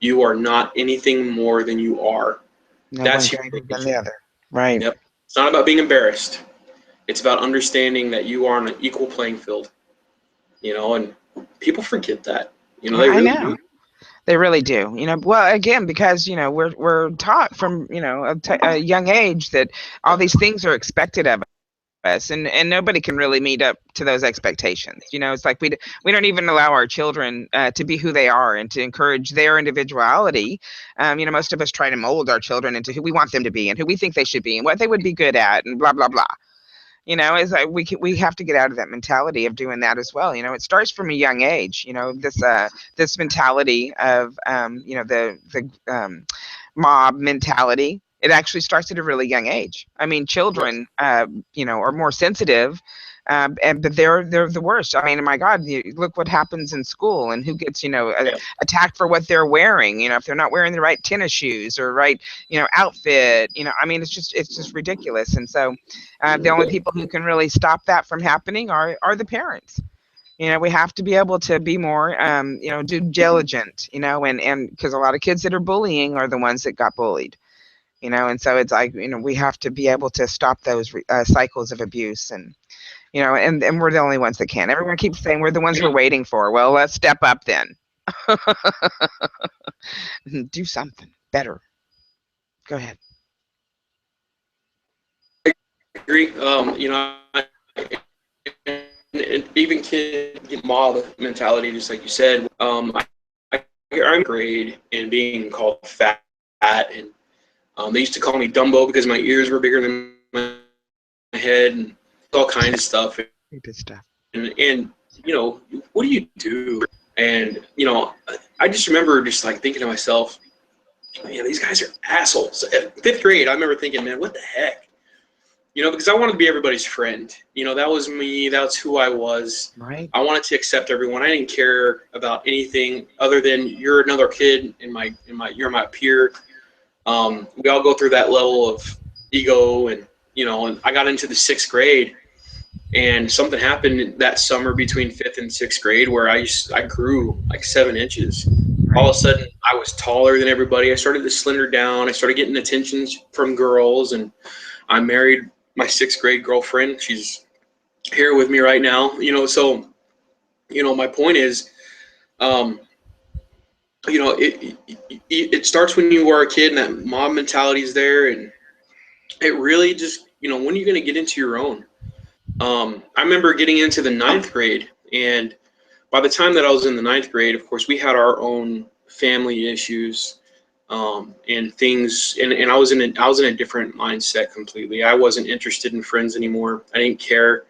you are not anything more than you are. That's humiliation. Than the other. Right. Yep. It's not about being embarrassed. It's about understanding that you are on an equal playing field. And people forget that. They really do. They really do. Well, again, because we're taught from a young age that all these things are expected of us, and nobody can really meet up to those expectations. It's like we don't even allow our children to be who they are and to encourage their individuality. Most of us try to mold our children into who we want them to be and who we think they should be and what they would be good at and blah blah blah. Is like we have to get out of that mentality of doing that as well. It starts from a young age. This mentality of the mob mentality. It actually starts at a really young age. I mean, children, are more sensitive, but they're the worst. I mean, my God, look what happens in school and who gets attacked for what they're wearing. If they're not wearing the right tennis shoes or right outfit. I mean, it's just ridiculous. And so, the only people who can really stop that from happening are the parents. We have to be able to be more, due diligent, and because a lot of kids that are bullying are the ones that got bullied, and so it's like, we have to be able to stop those cycles of abuse, and, and we're the only ones that can. Everyone keeps saying we're the ones we're waiting for. Well, let's step up then. Do something better. Go ahead. I agree. And even kids get mob mentality, just like you said. I'm grade and being called fat, and they used to call me Dumbo because my ears were bigger than my head, and all kinds of stuff. Good stuff. And what do you do? And I just remember just like thinking to myself, man, these guys are assholes. At 5th grade, I remember thinking, man, what the heck? Because I wanted to be everybody's friend. That was me. That's who I was. Right. I wanted to accept everyone. I didn't care about anything other than you're another kid you're my peer. We all go through that level of ego, and and I got into the 6th grade, and something happened that summer between 5th and 6th grade where I grew like 7 inches. Right. All of a sudden, I was taller than everybody. I started to slender down. I started getting attentions from girls, and I married my 6th grade girlfriend. She's here with me right now. So, my point is, it starts when you are a kid and that mob mentality is there, and it really just, when you're going to get into your own. I remember getting into the 9th grade, and by the time that I was in the 9th grade, of course, we had our own family issues. And things, and I was in a different mindset completely. I wasn't interested in friends anymore. I didn't care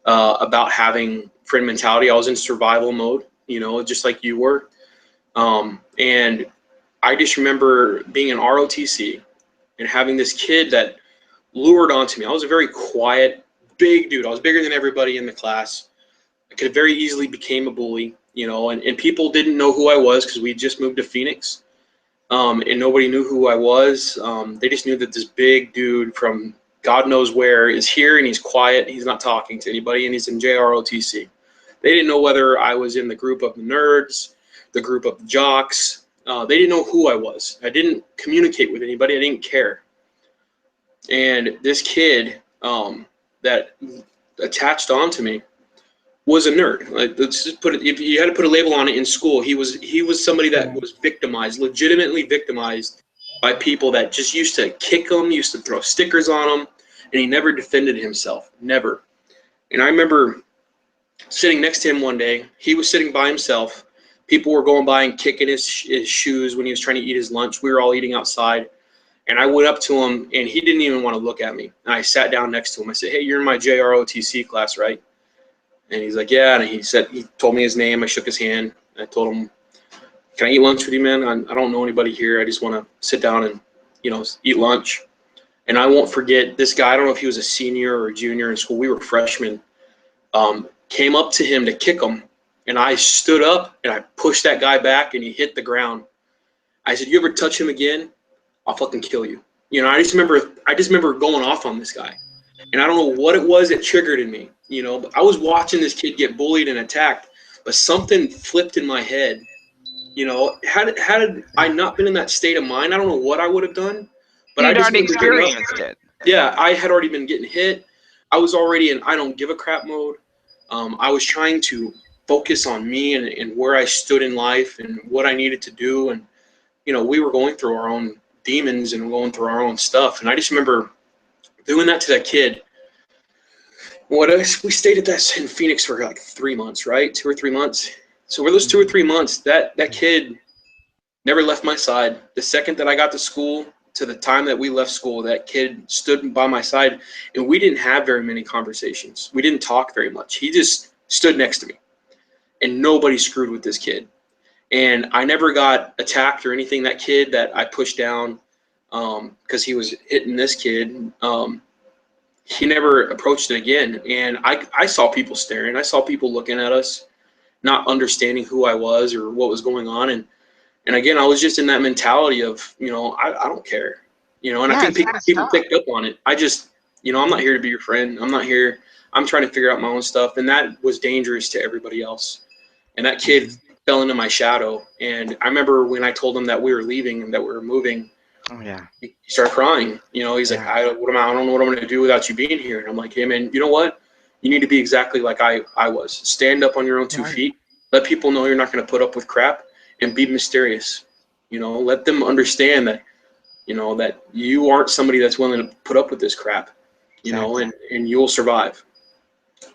about having friend mentality. I was in survival mode, just like you were. And I just remember being in ROTC and having this kid that lured onto me. I was a very quiet, big dude. I was bigger than everybody in the class. I could have very easily became a bully, and people didn't know who I was because we just moved to Phoenix. And nobody knew who I was. They just knew that this big dude from God knows where is here, and he's quiet. He's not talking to anybody, and he's in JROTC. They didn't know whether I was in the group of the nerds, the group of the jocks. They didn't know who I was. I didn't communicate with anybody. I didn't care. And this kid that attached onto me was a nerd. Like, let's just put it, if you had to put a label on it in school, he was somebody that was victimized, legitimately victimized by people that just used to kick him, used to throw stickers on him, and he never defended himself, never. And I remember sitting next to him one day. He was sitting by himself. People were going by and kicking his shoes when he was trying to eat his lunch. We were all eating outside. And I went up to him, and he didn't even want to look at me. And I sat down next to him. I said, "Hey, you're in my JROTC class, right?" And he's like, "Yeah." And he told me his name. I shook his hand. I told him, "Can I eat lunch with you, man? I don't know anybody here. I just want to sit down and, eat lunch." And I won't forget this guy. I don't know if he was a senior or a junior in school. We were freshmen. Came up to him to kick him. And I stood up and I pushed that guy back, and he hit the ground. I said, "You ever touch him again, I'll fucking kill you." I just remember going off on this guy. And I don't know what it was that triggered in me, but I was watching this kid get bullied and attacked, but something flipped in my head. Had I not been in that state of mind, I don't know what I would have done. But You'd I just already experienced it. Yeah, I had already been getting hit. I was already in I don't give a crap mode. I was trying to focus on me and where I stood in life and what I needed to do. And, you know, we were going through our own demons and going through our own stuff. And I just remember doing that to that kid. We stayed at that in Phoenix for like 3 months, right? 2 or 3 months. So for those 2 or 3 months, that kid never left my side. The second that I got to school to the time that we left school, that kid stood by my side, and we didn't have very many conversations. We didn't talk very much. He just stood next to me, and nobody screwed with this kid. And I never got attacked or anything. That kid that I pushed down because he was hitting this kid, he never approached it again. And I saw people staring. I saw people looking at us, not understanding who I was or what was going on. And again, I was just in that mentality of, you know, I don't care, you know, and I think people picked up on it. I just, you know, I'm not here to be your friend. I'm not here. I'm trying to figure out my own stuff. And that was dangerous to everybody else. And that kid fell into my shadow. And I remember when I told him that we were leaving and that we were moving, Oh, yeah. he started crying. You know, he's like, I don't know what I'm going to do without you being here. And I'm like, hey, man, you know what? You need to be exactly like I was. Stand up on your own 2 feet. Let people know you're not going to put up with crap, and be mysterious. You know, let them understand that, you know, that you aren't somebody that's willing to put up with this crap, you know, and you'll survive.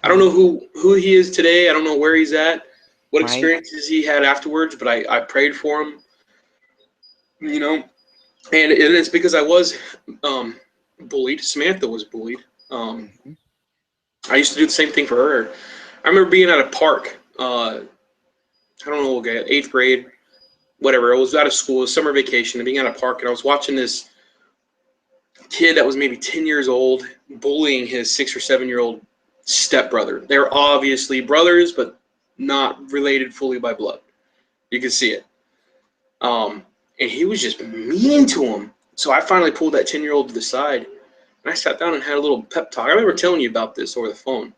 I don't know who he is today. I don't know where he's at, what experiences he had afterwards, but I prayed for him, you know, and it's because I was bullied. Samantha was bullied. I used to do the same thing for her. I remember being at a park, I don't know, 8th grade, whatever. I was out of school, it was summer vacation, and being at a park, and I was watching this kid that was maybe 10 years old bullying his 6 or 7-year-old stepbrother. They're obviously brothers, but not related fully by blood. You can see it. And he was just mean to him. So I finally pulled that 10-year-old to the side, and I sat down and had a little pep talk. I remember telling you about this over the phone,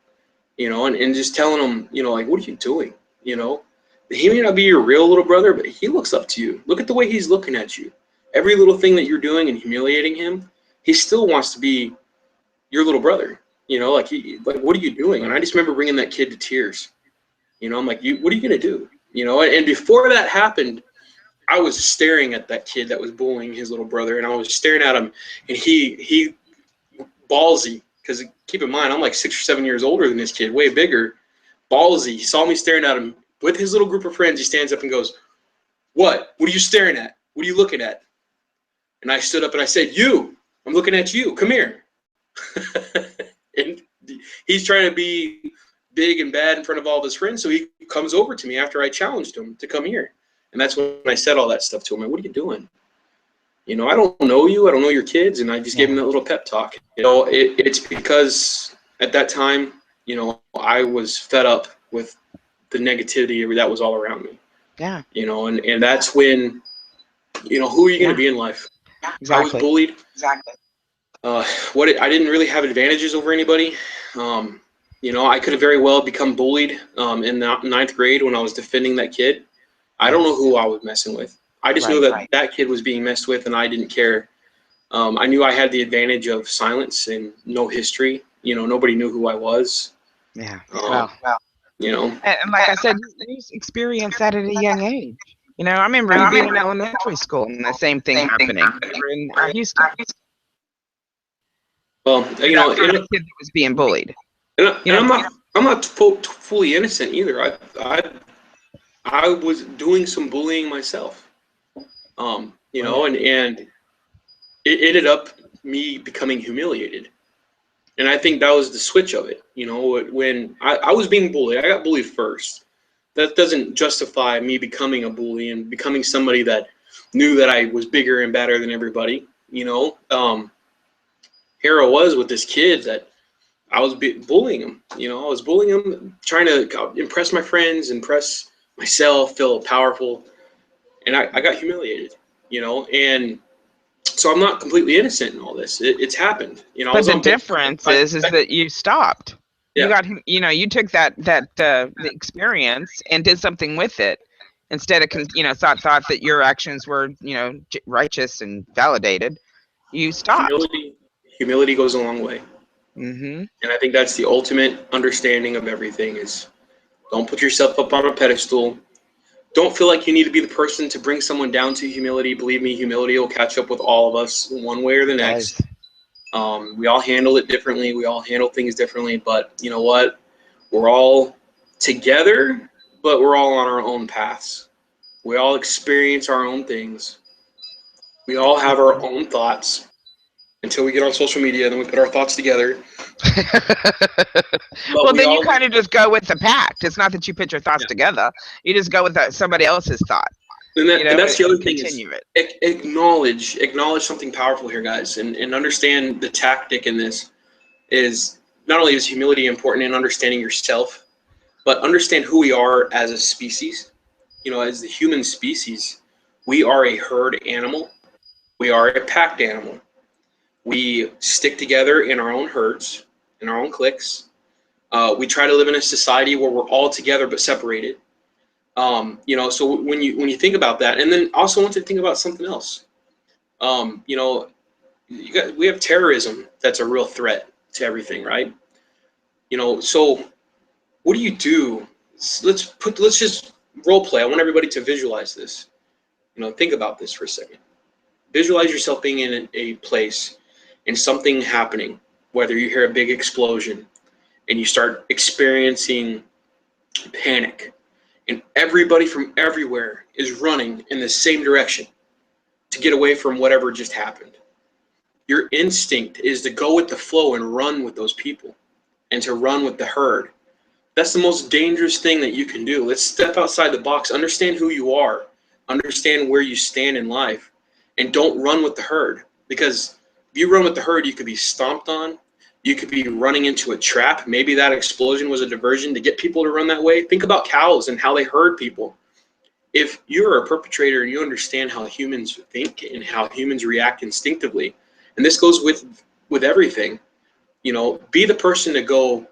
you know, and just telling him, you know, like, what are you doing? You know, he may not be your real little brother, but he looks up to you. Look at the way he's looking at you. Every little thing that you're doing and humiliating him, he still wants to be your little brother. You know, like, what are you doing? And I just remember bringing that kid to tears. You know, I'm like, what are you going to do? You know, and before that happened, I was staring at that kid that was bullying his little brother, and I was staring at him, and he ballsy, because keep in mind, I'm like 6 or 7 years older than this kid, way bigger, ballsy. He saw me staring at him with his little group of friends. He stands up and goes, what are you staring at? What are you looking at? And I stood up and I said, I'm looking at you. Come here. And he's trying to be big and bad in front of all of his friends, so he comes over to me after I challenged him to come here. And that's when I said all that stuff to him. Like, what are you doing? You know, I don't know you. I don't know your kids. And I just gave him that little pep talk. You know, it's because at that time, you know, I was fed up with the negativity that was all around me. Yeah. You know, and that's when, you know, who are you going to be in life? Exactly. I was bullied. Exactly. I didn't really have advantages over anybody. You know, I could have very well become bullied in the 9th grade when I was defending that kid. I don't know who I was messing with. I just knew that that kid was being messed with, and I didn't care. I knew I had the advantage of silence and no history. You know, nobody knew who I was. Yeah. You know. And like I said, you experienced that at a young age. You know, I remember you being in elementary school and the same thing happening in Houston. Well, you know, kid that was being bullied. And I'm not fully innocent either. I was doing some bullying myself. You know, and it ended up me becoming humiliated. And I think that was the switch of it. You know, when I was being bullied, I got bullied first. That doesn't justify me becoming a bully and becoming somebody that knew that I was bigger and better than everybody. You know, here I was with this kid that I was bullying him. You know, I was bullying him, trying to impress my friends, impress myself, feel powerful. And I got humiliated, you know, and so I'm not completely innocent in all this. It's happened, you know. But the difference is that you stopped. Yeah. You got, you know, you took that the experience and did something with it instead of, you know, thought that your actions were, you know, righteous and validated. You stopped. Humility goes a long way. Mm-hmm. And I think that's the ultimate understanding of everything is Don't put yourself up on a pedestal. Don't feel like you need to be the person to bring someone down to humility. Believe me, humility will catch up with all of us one way or the next. We all handle it differently. We all handle things differently. But you know what? We're all together, but we're all on our own paths. We all experience our own things. We all have our own thoughts until we get on social media, and then we put our thoughts together. Well, But we then you all, kind of just go with the pact. It's not that you put your thoughts yeah. together. You just go with somebody else's thought, And that's the other and thing is continue it. acknowledge something powerful here, guys, and understand the tactic in this is not only is humility important in understanding yourself, but understand who we are as a species. As the human species, we are a herd animal. We are a packed animal. We stick together in our own herds, in our own cliques. We try to live in a society where we're all together but separated. So when you think about that, and then also want to think about something else. We have terrorism that's a real threat to everything, right? So what do you do? Let's just role play. I want everybody to visualize this. Think about this for a second. Visualize yourself being in a place and something happening, whether you hear a big explosion and you start experiencing panic, and everybody from everywhere is running in the same direction to get away from whatever just happened. Your instinct is to go with the flow and run with those people and to run with the herd. That's the most dangerous thing that you can do. Let's step outside the box, understand who you are, understand where you stand in life, and don't run with the herd. Because if you run with the herd, you could be stomped on. You could be running into a trap. Maybe that explosion was a diversion to get people to run that way. Think about cows and how they herd people. If you're a perpetrator and you understand how humans think and how humans react instinctively, and this goes with everything, be the person to go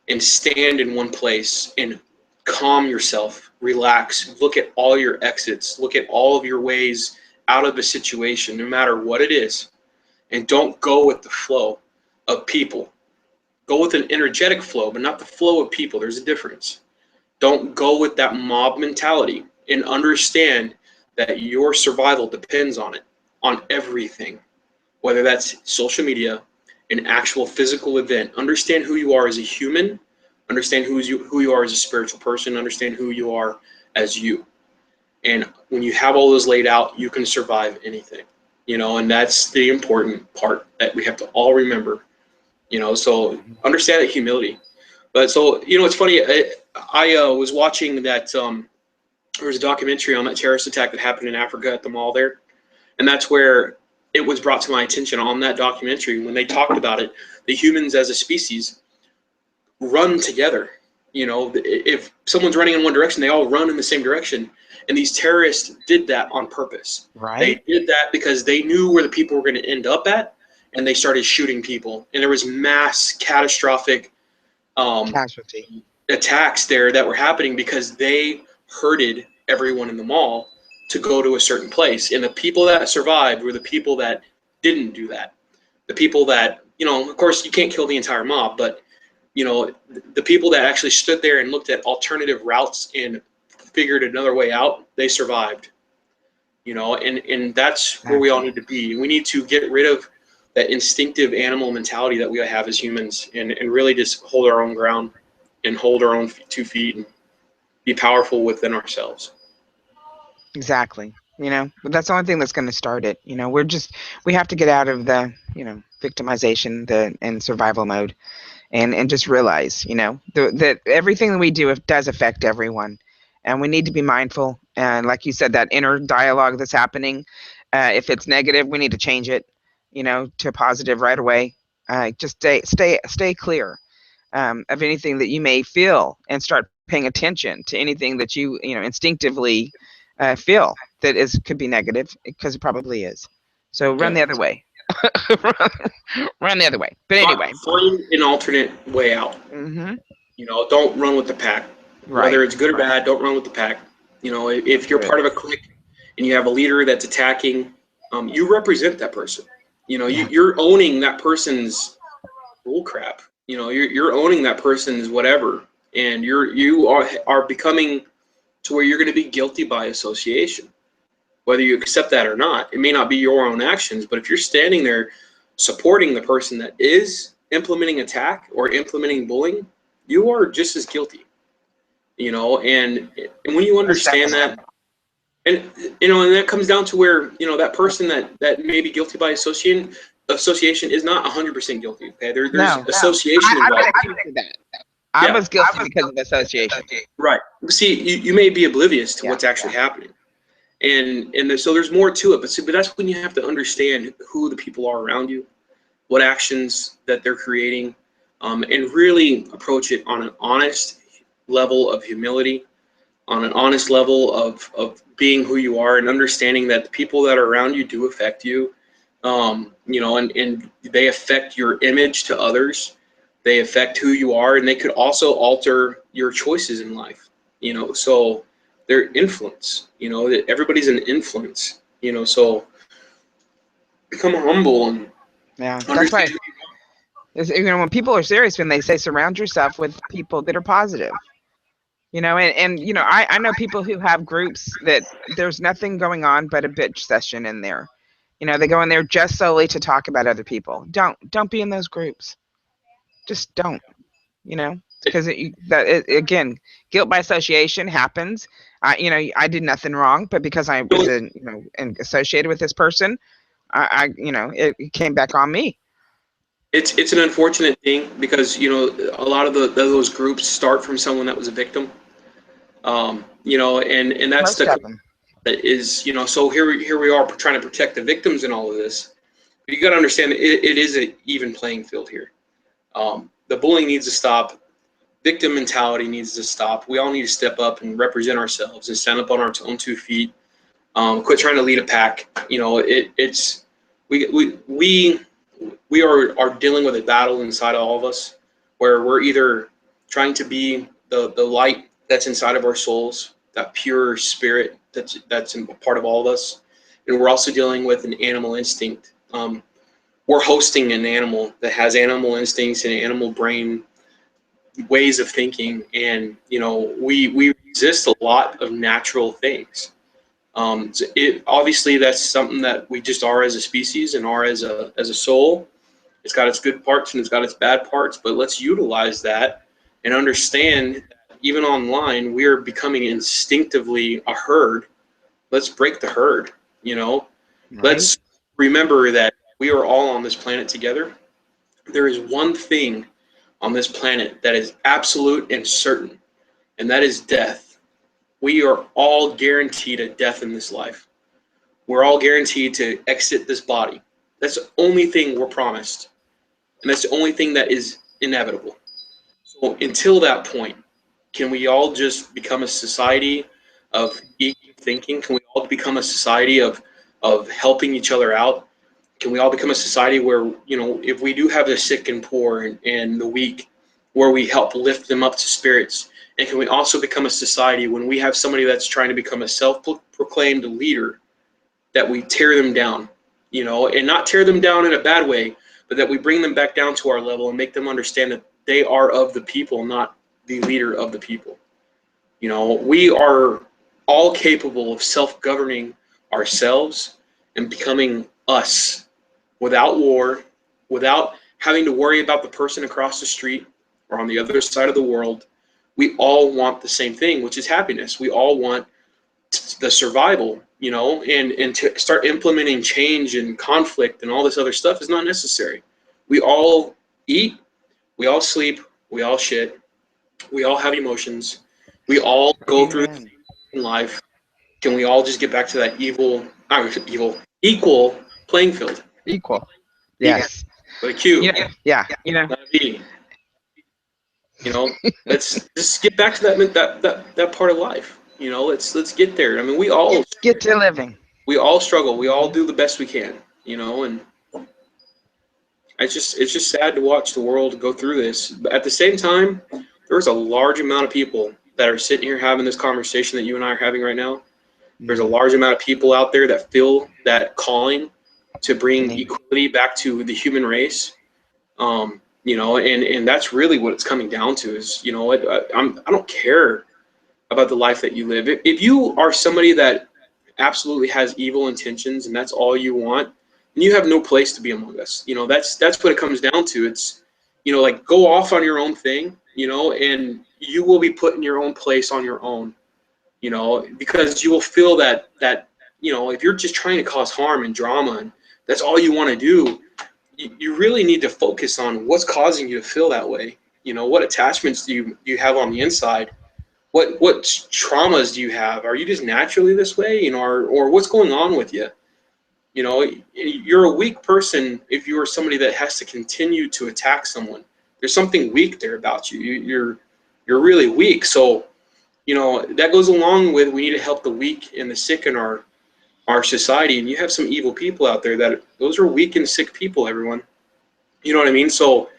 and stand in one place and calm yourself, relax, look at all your exits, look at all of your ways out of the situation, no matter what it is, and don't go with the flow of people. Go with an energetic flow, but not the flow of people. There's a difference. Don't go with that mob mentality, and understand that your survival depends on it, on everything, whether that's social media, an actual physical event. Understand who you are as a human, understand who you are as a spiritual person, understand who you are as you. And when you have all those laid out, you can survive anything, and that's the important part that we have to all remember, so understand that humility. But so, it's funny, I was watching that, there was a documentary on that terrorist attack that happened in Africa at the mall there. And that's where it was brought to my attention on that documentary when they talked about it. The humans as a species run together. If someone's running in one direction, they all run in the same direction. And these terrorists did that on purpose. Right. They did that because they knew where the people were going to end up at, and they started shooting people. And there was mass catastrophic Casualty. attacks there that were happening because they herded everyone in the mall to go to a certain place. And the people that survived were the people that didn't do that. The people that, of course you can't kill the entire mob, but the people that actually stood there and looked at alternative routes and figured another way out, they survived. And that's where we all need to be. We need to get rid of that instinctive animal mentality that we have as humans, and really just hold our own ground and hold our own 2 feet and be powerful within ourselves. Exactly. But that's the only thing that's going to start it. We have to get out of the, victimization, and survival mode, and just realize, that everything that we do does affect everyone, and we need to be mindful. And like you said, that inner dialogue that's happening, if it's negative, we need to change it, to positive right away. Just stay clear of anything that you may feel, and start paying attention to anything that you instinctively feel that could be negative, because it probably is. So run the other way. Run the other way. But anyway, find an alternate way out. Mm-hmm. Don't run with the pack. Right. Whether it's good or bad, don't run with the pack. If you're part of a clique and you have a leader that's attacking, you represent that person. You're owning that person's bull crap. You're owning that person's whatever, and you are becoming to where you're going to be guilty by association, whether you accept that or not. It may not be your own actions, but if you're standing there supporting the person that is implementing attack or implementing bullying, you are just as guilty, you know. And when you understand that, and you know, and that comes down to where, you know, that person that may be guilty by association is not 100% guilty. Okay, there's association I've involved. been accused of that. I was guilty because of association. Right. See, you may be oblivious to what's actually happening. And so there's more to it, but that's when you have to understand who the people are around you, what actions that they're creating, and really approach it on an honest level of humility, on an honest level of being who you are, and understanding that the people that are around you do affect you, you know, and they affect your image to others, they affect who you are, and they could also alter your choices in life, you know. So their influence, you know, that everybody's an influence, you know. So become humble and that's why, you know, when people are serious, when they say surround yourself with people that are positive, you know. And you know, I know people who have groups that there's nothing going on but a bitch session in there. You know, they go in there just solely to talk about other people. Don't be in those groups. Just don't, you know, because again, guilt by association happens. You know, I did nothing wrong, but because I was you know, and associated with this person, I you know, it came back on me. it's an unfortunate thing, because, you know, a lot of those groups start from someone that was a victim, you know, and that's Most of them. that is, you know. So here we are trying to protect the victims in all of this. But you got to understand that it is an even playing field here. The bullying needs to stop. Victim mentality needs to stop. We all need to step up and represent ourselves and stand up on our own 2 feet. Quit trying to lead a pack. You know, it's we are dealing with a battle inside of all of us, where we're either trying to be the light that's inside of our souls, that pure spirit that's in part of all of us, and we're also dealing with an animal instinct. We're hosting an animal that has animal instincts and animal brain ways of thinking, and, you know, we resist a lot of natural things. So obviously that's something that we just are as a species and are as a soul. It's got its good parts and it's got its bad parts, but let's utilize that and understand that even online we are becoming instinctively a herd. Let's break the herd, you know. Right? Let's remember that we are all on this planet together. There is one thing on this planet that is absolute and certain, and that is death. We are all guaranteed a death in this life. We're all guaranteed to exit this body. That's the only thing we're promised, and that's the only thing that is inevitable. So until that point, can we all just become a society of equal thinking? Can we all become a society of helping each other out? Can we all become a society where, you know, if we do have the sick and poor and the weak, where we help lift them up to spirits? And can we also become a society when we have somebody that's trying to become a self-proclaimed leader, that we tear them down, you know, and not tear them down in a bad way, but that we bring them back down to our level and make them understand that they are of the people, not the leader of the people. You know, we are all capable of self-governing ourselves and becoming us, without war, without having to worry about the person across the street or on the other side of the world. We all want the same thing, which is happiness. We all want the survival, you know, and to start implementing change and conflict and all this other stuff is not necessary. We all eat, we all sleep, we all shit, we all have emotions, we all go through in life. Can we all just get back to that equal playing field? Equal. Yes. With a Q. Yeah. You know. Not a V. You know, let's just get back to that part of life. You know, let's get there. I mean, we all get to living. We all struggle. We all do the best we can. You know, and it's just sad to watch the world go through this. But at the same time, there's a large amount of people that are sitting here having this conversation that you and I are having right now. There's a large amount of people out there that feel that calling to bring equality back to the human race. you know, and that's really what it's coming down to is, you know what, I don't care about the life that you live. If you are somebody that absolutely has evil intentions and that's all you want, then you have no place to be among us. You know, that's what it comes down to. It's, you know, like, go off on your own thing, you know, and you will be put in your own place on your own, you know, because you will feel that, you know, if you're just trying to cause harm and drama and that's all you want to do, you really need to focus on what's causing you to feel that way. You know, what attachments do you have on the inside? What traumas do you have? Are you just naturally this way, you know, or what's going on with you? You know, you're a weak person if you are somebody that has to continue to attack someone. There's something weak there about you. You're really weak. So, you know, that goes along with, we need to help the weak and the sick in our society. And you have some evil people out there that, those are weak and sick people, everyone. You know what I mean? So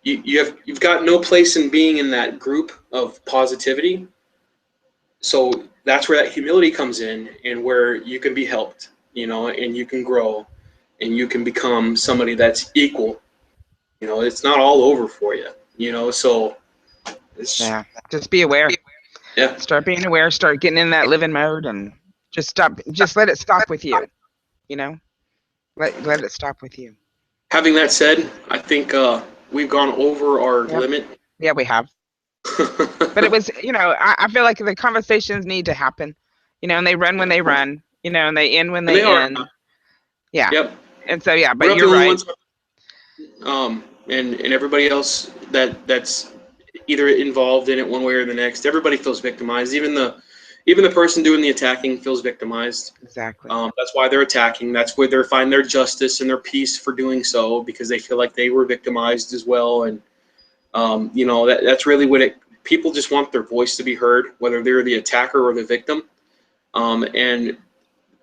you've got no place in being in that group of positivity. So that's where that humility comes in, and where you can be helped, you know, and you can grow and you can become somebody that's equal. You know, it's not all over for you, you know, so it's, Yeah, just be aware. yeah. Start being aware. Start getting in that living mode, and just stop. Just let it stop with you. You know, let it stop with you. Having that said, I think we've gone over our Yep. limit. Yeah, we have. But it was, you know, I feel like the conversations need to happen. You know, and they run when they run. You know, and they end when And they they are. end. Yeah. Yep. And so yeah, We're but not the you're only right. ones. And everybody else that's either involved in it one way or the next, everybody feels victimized. Even the person doing the attacking feels victimized. Exactly. That's why they're attacking. That's where they're finding their justice and their peace for doing so, because they feel like they were victimized as well. And you know, that's really what it. People just want their voice to be heard, whether they're the attacker or the victim. And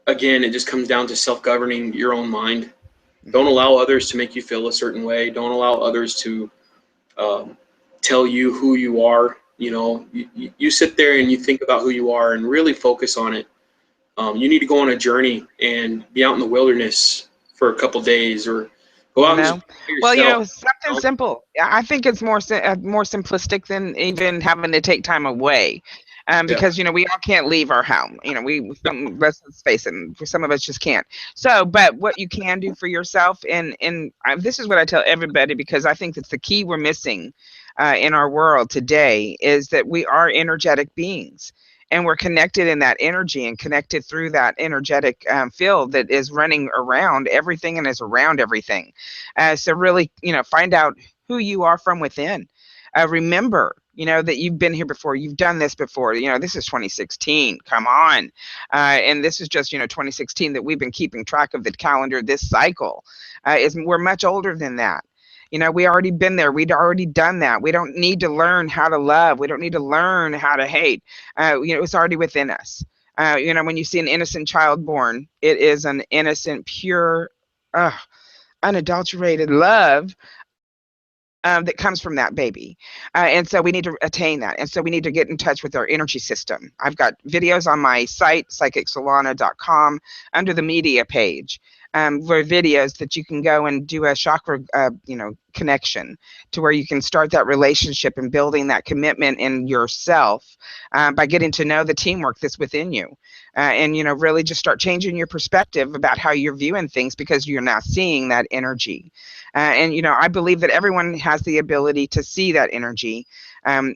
again, it just comes down to self-governing your own mind. Don't allow others to make you feel a certain way. Don't allow others to um, tell you who you are. You know, you sit there and you think about who you are and really focus on it. You need to go on a journey and be out in the wilderness for a couple days, or go You out and just know, be well, you yourself. know, something You know? simple. I think it's more simplistic than even having to take time away, Yeah. because you know we all can't leave our home. You know, let's face it, some of us just can't. So, but what you can do for yourself, and this is what I tell everybody, because I think that's the key we're missing in our world today, is that we are energetic beings. And we're connected in that energy and connected through that energetic field that is running around everything and is around everything. So really, you know, find out who you are from within. Remember, you know, that you've been here before. You've done this before. You know, this is 2016. Come on. And this is just, you know, 2016 that we've been keeping track of the calendar. This cycle we're much older than that. You know, we already been there. We'd already done that. We don't need to learn how to love. We don't need to learn how to hate. You know, it's already within us. You know, when you see an innocent child born, it is an innocent, pure, uh, unadulterated love that comes from that baby. And so we need to attain that. And so we need to get in touch with our energy system. I've got videos on my site, psychicsolana.com, under the media page, where videos that you can go and do a chakra, you know, connection, to where you can start that relationship and building that commitment in yourself by getting to know the teamwork that's within you. And, you know, really just start changing your perspective about how you're viewing things, because you're now seeing that energy. And you know, I believe that everyone has the ability to see that energy. I know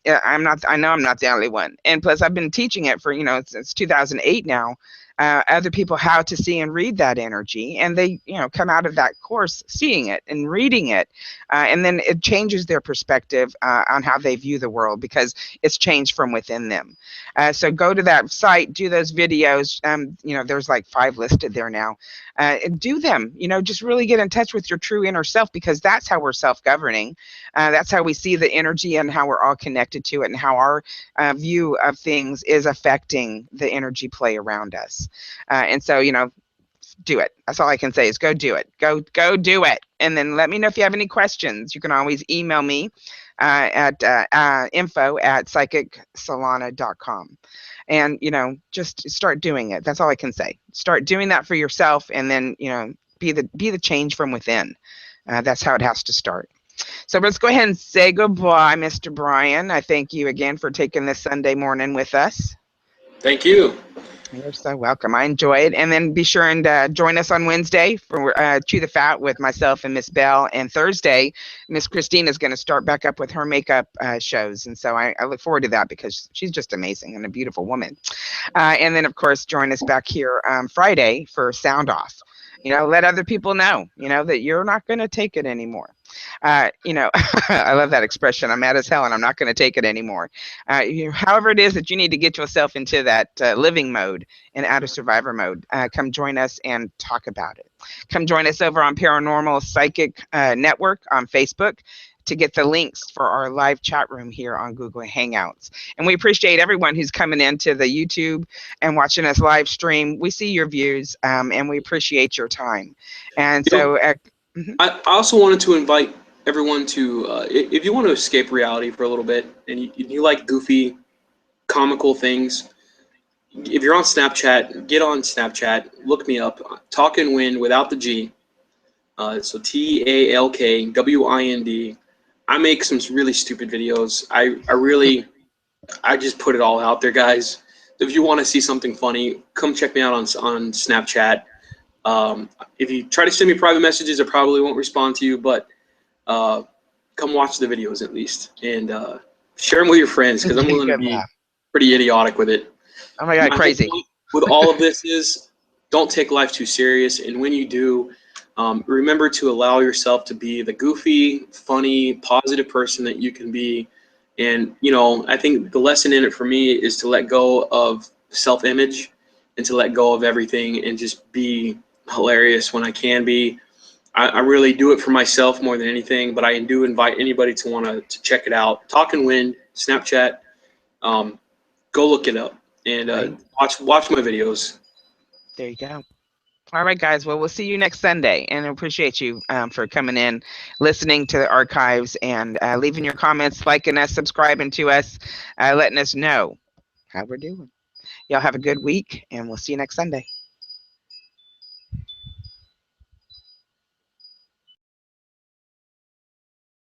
I'm not the only one. And plus, I've been teaching it for, you know, since 2008 now. Other people how to see and read that energy, and they, you know, come out of that course seeing it and reading it, and then it changes their perspective on how they view the world, because it's changed from within them. So go to that site, do those videos. You know, there's like 5 listed there now. And do them. You know, just really get in touch with your true inner self, because that's how we're self-governing. That's how we see the energy and how we're all connected to it, and how our view of things is affecting the energy play around us. And so, you know, do it. That's all I can say, is go do it. Go do it. And then let me know if you have any questions. You can always email me at info@psychicsolana.com. And, you know, just start doing it. That's all I can say. Start doing that for yourself, and then, you know, be the change from within. That's how it has to start. So let's go ahead and say goodbye, Mr. Bryan. I thank you again for taking this Sunday morning with us. Thank you. You're so welcome. I enjoyed. And then be sure and join us on Wednesday for Chew the Fat with myself and Miss Bell. And Thursday, Miss Christine is going to start back up with her makeup shows. And so I look forward to that because she's just amazing and a beautiful woman. And then, of course, join us back here Friday for Sound Off. Let other people know, that you're not going to take it anymore. I love that expression. I'm mad as hell and I'm not going to take it anymore. However it is that you need to get yourself into that living mode and out of survivor mode, come join us and talk about it. Come join us over on Paranormal Psychic Network on Facebook to get the links for our live chat room here on Google Hangouts. And we appreciate everyone who's coming into the YouTube and watching us live stream. We see your views and we appreciate your time. And so I also wanted to invite everyone to, if you want to escape reality for a little bit and you like goofy, comical things, if you're on Snapchat, get on Snapchat, look me up, Talk and Wind without the G. So TALKWIND. I make some really stupid videos. I just put it all out there, guys. If you want to see something funny, come check me out on Snapchat. If you try to send me private messages, I probably won't respond to you, but come watch the videos at least and share them with your friends because I'm willing to be pretty idiotic with it. Oh my God, crazy. With all of this is don't take life too serious, and when you do, remember to allow yourself to be the goofy, funny, positive person that you can be. And I think the lesson in it for me is to let go of self-image and to let go of everything and just be hilarious when I can be. I really do it for myself more than anything, but I do invite anybody to want to check it out. Talk and Wind, Snapchat. Go look it up and watch my videos. There you go. All right, guys. Well, we'll see you next Sunday, and I appreciate you for coming in, listening to the archives, and leaving your comments, liking us, subscribing to us, letting us know how we're doing. Y'all have a good week, and we'll see you next Sunday.